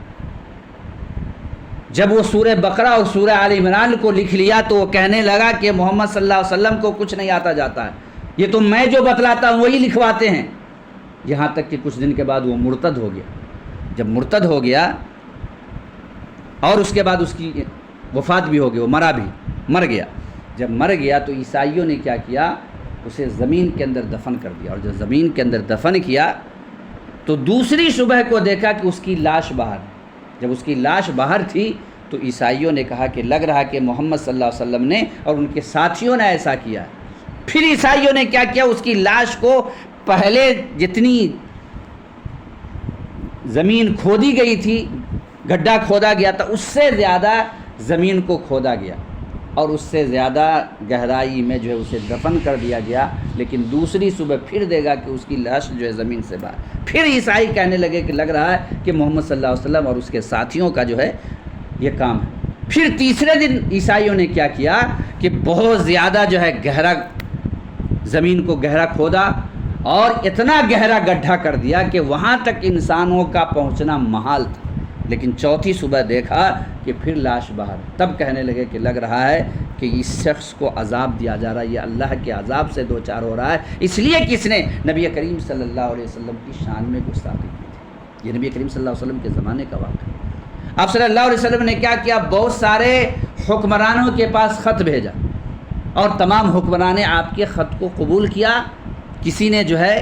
جب وہ سورہ بقرہ اور سورہ آل عمران کو لکھ لیا تو وہ کہنے لگا کہ محمد صلی اللہ علیہ وسلم کو کچھ نہیں آتا جاتا ہے، یہ تو میں جو بتلاتا ہوں وہی لکھواتے ہیں۔ یہاں تک کہ کچھ دن کے بعد وہ مرتد ہو گیا۔ جب مرتد ہو گیا اور اس کے بعد اس کی وفات بھی ہو گئی، وہ مر گیا۔ جب مر گیا تو عیسائیوں نے کیا کیا، اسے زمین کے اندر دفن کر دیا، اور جب زمین کے اندر دفن کیا تو دوسری صبح کو دیکھا کہ اس کی لاش باہر ہے۔ جب اس کی لاش باہر تھی تو عیسائیوں نے کہا کہ لگ رہا کہ محمد صلی اللہ علیہ وسلم نے اور ان کے ساتھیوں نے ایسا کیا ہے۔ پھر عیسائیوں نے کیا کیا، اس کی لاش کو پہلے جتنی زمین کھودی گئی تھی، گڈھا کھودا گیا تھا، اس سے زیادہ زمین کو کھودا گیا اور اس سے زیادہ گہرائی میں جو ہے اسے دفن کر دیا گیا، لیکن دوسری صبح پھر دے گا کہ اس کی لاش جو ہے زمین سے باہر۔ پھر عیسائی کہنے لگے کہ لگ رہا ہے کہ محمد صلی اللہ علیہ وسلم اور اس کے ساتھیوں کا جو ہے یہ کام ہے۔ پھر تیسرے دن عیسائیوں نے کیا کیا کہ بہت زیادہ جو ہے گہرا زمین کو گہرا کھودا اور اتنا گہرا گڈھا کر دیا کہ وہاں تک انسانوں کا پہنچنا محال تھا، لیکن چوتھی صبح دیکھا کہ پھر لاش باہر، تب کہنے لگے کہ لگ رہا ہے کہ اس شخص کو عذاب دیا جا رہا ہے، یہ اللہ کے عذاب سے دوچار ہو رہا ہے، اس لیے کہ اس نے نبی کریم صلی اللہ علیہ وسلم کی شان میں گستاخی کی تھی۔ یہ نبی کریم صلی اللہ علیہ وسلم کے زمانے کا واقعہ ہے۔ آپ صلی اللہ علیہ وسلم نے کیا کیا؟ بہت سارے حکمرانوں کے پاس خط بھیجا اور تمام حکمران نے آپ کے خط کو قبول کیا، کسی نے جو ہے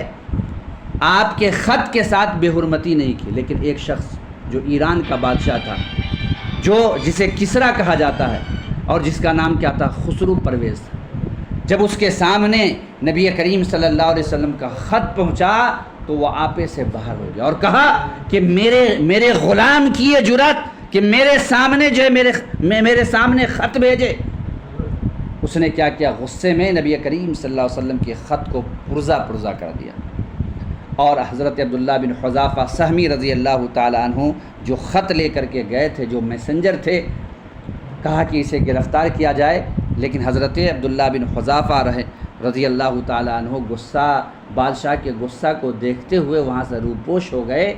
آپ کے خط کے ساتھ بے حرمتی نہیں کی، لیکن ایک شخص جو ایران کا بادشاہ تھا، جسے کسریٰ کہا جاتا ہے اور جس کا نام کیا تھا؟ خسرو پرویز تھا، جب اس کے سامنے نبی کریم صلی اللہ علیہ وسلم کا خط پہنچا تو وہ آپے سے باہر ہو گیا اور کہا کہ میرے غلام کی یہ جرات کہ میرے سامنے جو ہے میرے سامنے خط بھیجے۔ اس نے کیا کیا؟ غصے میں نبی کریم صلی اللہ علیہ وسلم کے خط کو پرزا کر دیا، اور حضرت عبداللہ بن حذافہ سہمی رضی اللہ تعالی عنہ جو خط لے کر کے گئے تھے، جو میسنجر تھے، کہا کہ اسے گرفتار کیا جائے، لیکن حضرت عبداللہ بن حذافہ رضی اللہ تعالی عنہ بادشاہ کے غصہ کو دیکھتے ہوئے وہاں سے روپوش ہو گئے۔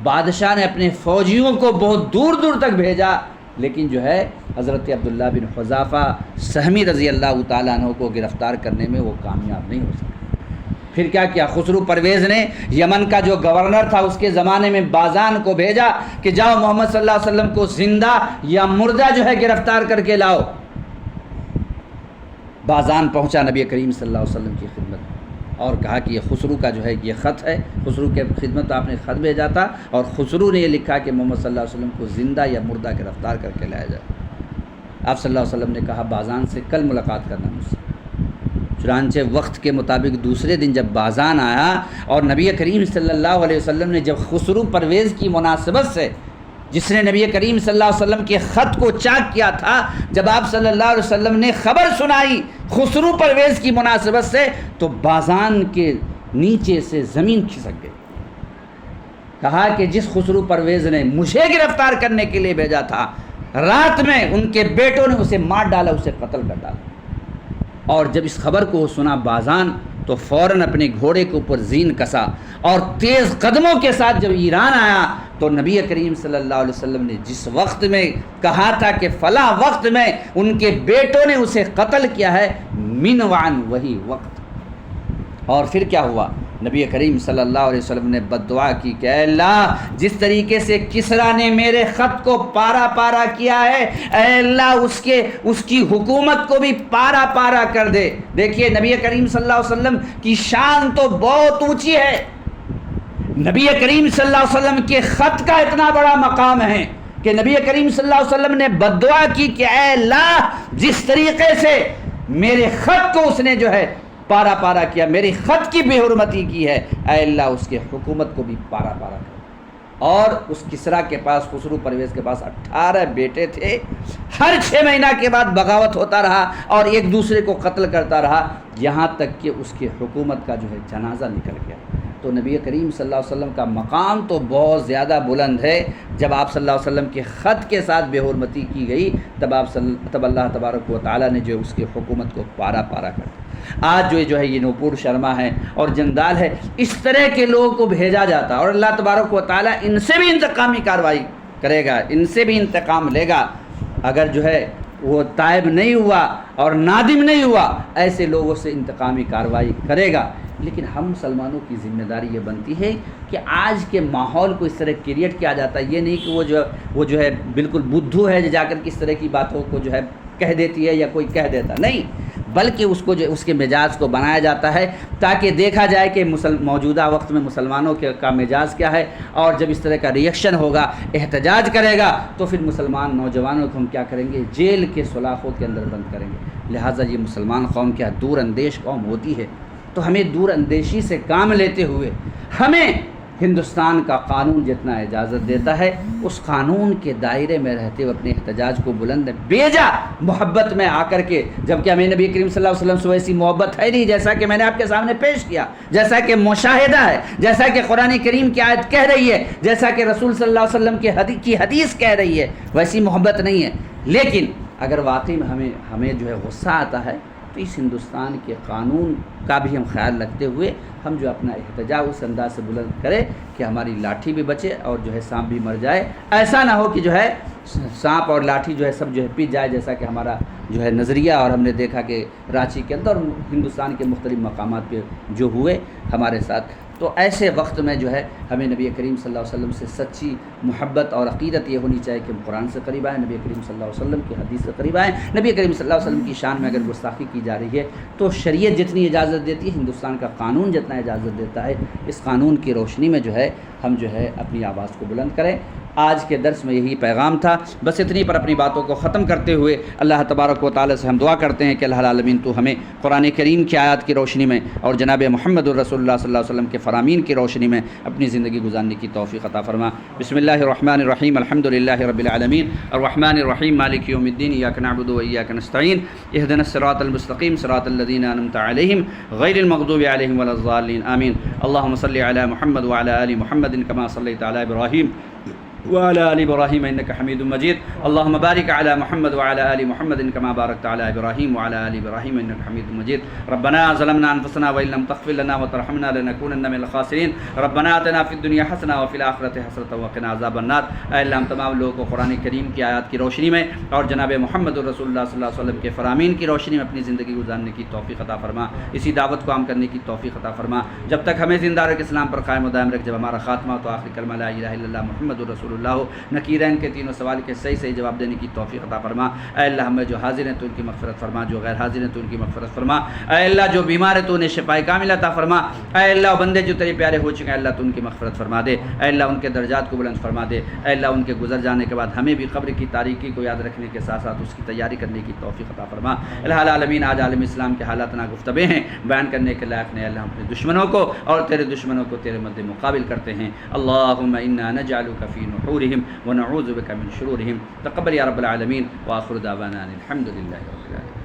بادشاہ نے اپنے فوجیوں کو بہت دور دور تک بھیجا، لیکن جو ہے حضرت عبداللہ بن حذافہ سہمی رضی اللہ تعالیٰ عنہ کو گرفتار کرنے میں وہ کامیاب نہیں ہو سکے۔ پھر کیا کیا؟ خسرو پرویز نے یمن کا جو گورنر تھا اس کے زمانے میں بازان کو بھیجا کہ جاؤ محمد صلی اللہ علیہ وسلم کو زندہ یا مردہ جو ہے گرفتار کر کے لاؤ۔ بازان پہنچا نبی کریم صلی اللہ علیہ وسلم کی خدمت اور کہا کہ یہ خسرو کا جو ہے یہ خط ہے، خسرو کے خدمت آپ نے خط بھیجا تھا اور خسرو نے یہ لکھا کہ محمد صلی اللہ علیہ وسلم کو زندہ یا مردہ گرفتار کر کے لایا جائے۔ آپ صلی اللہ علیہ وسلم نے کہا بازان سے کل ملاقات کرنا مجھ سے۔ چنانچہ وقت کے مطابق دوسرے دن جب بازان آیا اور نبی کریم صلی اللہ علیہ وسلم نے جب خسرو پرویز کی مناسبت سے، جس نے نبی کریم صلی اللہ علیہ وسلم کے خط کو چاک کیا تھا، جب آپ صلی اللہ علیہ وسلم نے خبر سنائی خسرو پرویز کی مناسبت سے، تو بازان کے نیچے سے زمین کھسک گئی۔ کہا کہ جس خسرو پرویز نے مجھے گرفتار کرنے کے لیے بھیجا تھا، رات میں ان کے بیٹوں نے اسے مار ڈالا، اسے قتل کر ڈالا۔ اور جب اس خبر کو سنا بازان تو فوراً اپنے گھوڑے کے اوپر زین کسا اور تیز قدموں کے ساتھ جب ایران آیا تو نبی کریم صلی اللہ علیہ وسلم نے جس وقت میں کہا تھا کہ فلاں وقت میں ان کے بیٹوں نے اسے قتل کیا ہے، من وعن وہی وقت۔ اور پھر کیا ہوا؟ نبی کریم صلی اللہ علیہ وسلم نے بد دعا کی کہ اے اللہ، جس طریقے سے کسریٰ نے میرے خط کو پارا پارا کیا ہے، اے اللہ اس کی حکومت کو بھی پارا پارا کر دے۔ دیکھیے نبی کریم صلی اللہ علیہ وسلم کی شان تو بہت اونچی ہے، نبی کریم صلی اللہ علیہ وسلم کے خط کا اتنا بڑا مقام ہے کہ نبی کریم صلی اللہ علیہ وسلم نے بد دعا کی کہ اے اللہ، جس طریقے سے میرے خط کو اس نے جو ہے پارا پارا کیا، میری خط کی بے حرمتی کی ہے، اے اللہ اس کے حکومت کو بھی پارا پارا کر۔ اور اس کسریٰ کے پاس، خسرو پرویز کے پاس 18 بیٹے تھے، ہر 6 مہینہ کے بعد بغاوت ہوتا رہا اور ایک دوسرے کو قتل کرتا رہا، یہاں تک کہ اس کی حکومت کا جو ہے جنازہ نکل گیا۔ تو نبی کریم صلی اللہ علیہ وسلم کا مقام تو بہت زیادہ بلند ہے۔ جب آپ صلی اللہ علیہ وسلم کے خط کے ساتھ بے حرمتی کی گئی تب اللہ تبارک و تعالیٰ نے جو اس کی حکومت کو پارا پارا کر دیا۔ آج جو ہے یہ نوپور شرما ہے اور جندال ہے، اس طرح کے لوگوں کو بھیجا جاتا اور اللہ تبارک و تعالیٰ ان سے بھی انتقامی کارروائی کرے گا، ان سے بھی انتقام لے گا۔ اگر جو ہے وہ تائب نہیں ہوا اور نادم نہیں ہوا، ایسے لوگوں سے انتقامی کارروائی کرے گا۔ لیکن ہم مسلمانوں کی ذمہ داری یہ بنتی ہے کہ آج کے ماحول کو اس طرح کریٹ کیا جاتا ہے، یہ نہیں کہ وہ جو ہے بالکل بدھو ہے جا کر کس طرح کی باتوں کو جو ہے کہہ دیتی ہے یا کوئی کہہ دیتا نہیں، بلکہ اس کو جو اس کے مزاج کو بنایا جاتا ہے تاکہ دیکھا جائے کہ موجودہ وقت میں مسلمانوں کا مزاج کیا ہے، اور جب اس طرح کا ریئیکشن ہوگا، احتجاج کرے گا، تو پھر مسلمان نوجوانوں کو ہم کیا کریں گے؟ جیل کے سلاخوں کے اندر بند کریں گے۔ لہٰذا یہ مسلمان قوم کیا دور اندیش قوم ہوتی ہے، تو ہمیں دور اندیشی سے کام لیتے ہوئے ہمیں ہندوستان کا قانون جتنا اجازت دیتا ہے اس قانون کے دائرے میں رہتے ہوئے اپنے احتجاج کو بلند بیجا محبت میں آ کر کے، جبکہ ہمیں نبی کریم صلی اللہ علیہ وسلم سے ویسی محبت ہے نہیں، جیسا کہ میں نے آپ کے سامنے پیش کیا، جیسا کہ مشاہدہ ہے، جیسا کہ قرآن کریم کی آیت کہہ رہی ہے، جیسا کہ رسول صلی اللہ علیہ وسلم کی حدیث کہہ رہی ہے، ویسی محبت نہیں ہے۔ لیکن اگر واقعی میں ہمیں جو ہے غصہ آتا ہے تو اس ہندوستان کے قانون کا بھی ہم خیال رکھتے ہوئے ہم جو اپنا احتجاج اس انداز سے بلند کریں کہ ہماری لاٹھی بھی بچے اور جو ہے سانپ بھی مر جائے. ایسا نہ ہو کہ جو ہے سانپ اور لاٹھی جو ہے سب جو ہے پی جائے، جیسا کہ ہمارا جو ہے نظریہ، اور ہم نے دیکھا کہ رانچی کے اندر ہندوستان کے مختلف مقامات پہ جو ہوئے ہمارے ساتھ. تو ایسے وقت میں جو ہے ہمیں نبی کریم صلی اللہ علیہ وسلم سے سچی محبت اور عقیدت یہ ہونی چاہیے کہ ہم قرآن سے قریب آئیں، نبی کریم صلی اللہ علیہ وسلم کی حدیث سے قریب آئیں. نبی کریم صلی اللہ علیہ وسلم کی شان میں اگر گستاخی کی جا رہی ہے تو شریعت جتنی اجازت دیتی ہے، ہندوستان کا قانون جتنا اجازت دیتا ہے، اس قانون کی روشنی میں جو ہے ہم جو ہے اپنی آواز کو بلند کریں. آج کے درس میں یہی پیغام تھا. بس اتنی پر اپنی باتوں کو ختم کرتے ہوئے اللہ تبارک و تعالی سے ہم دعا کرتے ہیں کہ اللہ العالمین تو ہمیں قرآن کریم کی آیات کی روشنی میں اور جناب محمد الرسول اللہ صلی اللہ علیہ وسلم کے فرامین کی روشنی میں اپنی زندگی گزارنے کی توفیق عطا فرما. بسم اللہ الرحمن الرحیم، الحمد للہ رب العالمین، الرحمن الرحیم، مالک یوم الدین، ایاک نعبد و ایاک نستعین، اهدنا الصراط المستقیم، صراط الذین انعمت علیہم غیر المغضوب علیہم ولا الضالین، آمین. اللهم صل علی محمد وعلى آل محمد كما صليت على إبراهيم وعلى آل إبراهيم إنك حميد مجيد. اللهم بارك على محمد وعلى آل محمد كما باركت على إبراهيم وعلى آل إبراهيم إنك حميد مجيد. ربنا ظلمنا أنفسنا وإن لم تغفر لنا وترحمنا لنكونن من الخاسرين. ربنا آتنا في الدنيا حسنة وفي الآخرة حسنة وقنا عذاب النار. اے اللہ، ہم تمام لوگوں کو قرآن کریم کی آیات کی روشنی میں اور جناب محمد رسول اللہ صلی اللہ علیہ وسلم کے فرامین کی روشنی میں اپنی زندگی گزارنے کی توفیق عطا فرما. اسی دعوت کو عام کرنے کی توفیق عطا فرما. جب تک ہمیں زندہ رکھ، اسلام پر قائم و دائم رکھ. جب ہمارا خاتمہ تو آخری کلمہ لا الہ الا اللہ محمد رسول اللہ، نکیرین کے تینوں سوال کے صحیح جواب دینے کی توفیق عطا فرما. اے اللہ، ہمیں جو حاضر ہیں تو ان کی مغفرت فرما، جو غیر حاضر ہیں تو ان کی مغفرت فرما. اے اللہ، جو بیمار ہے تو انہیں شفائے کامل عطا فرما. اے اللہ، بندے جو تیرے پیارے ہو چکے ہیں اللہ تو ان کی مغفرت فرما دے. اے اللہ، ان کے درجات کو بلند فرما دے. اے اللہ، ان کے گزر جانے کے بعد ہمیں بھی قبر کی تاریکی کو یاد رکھنے کے ساتھ ساتھ اس کی تیاری کرنے کی توفیق عطا فرما. الہ العالمین، آج عالم اسلام کے حالات ناگفتبے ہیں، بیان کرنے کے لائق نہیں. اللہ، ہم اپنے دشمنوں کو اور تیرے دشمنوں کو تیرے مد مقابل کرتے ہیں. اللہم انا نجعلک فی نحورہم ونعوذ بک من شرورہم. تقبل یا رب العالمین، وآخر دعوانا الحمد للہ رب العالمین.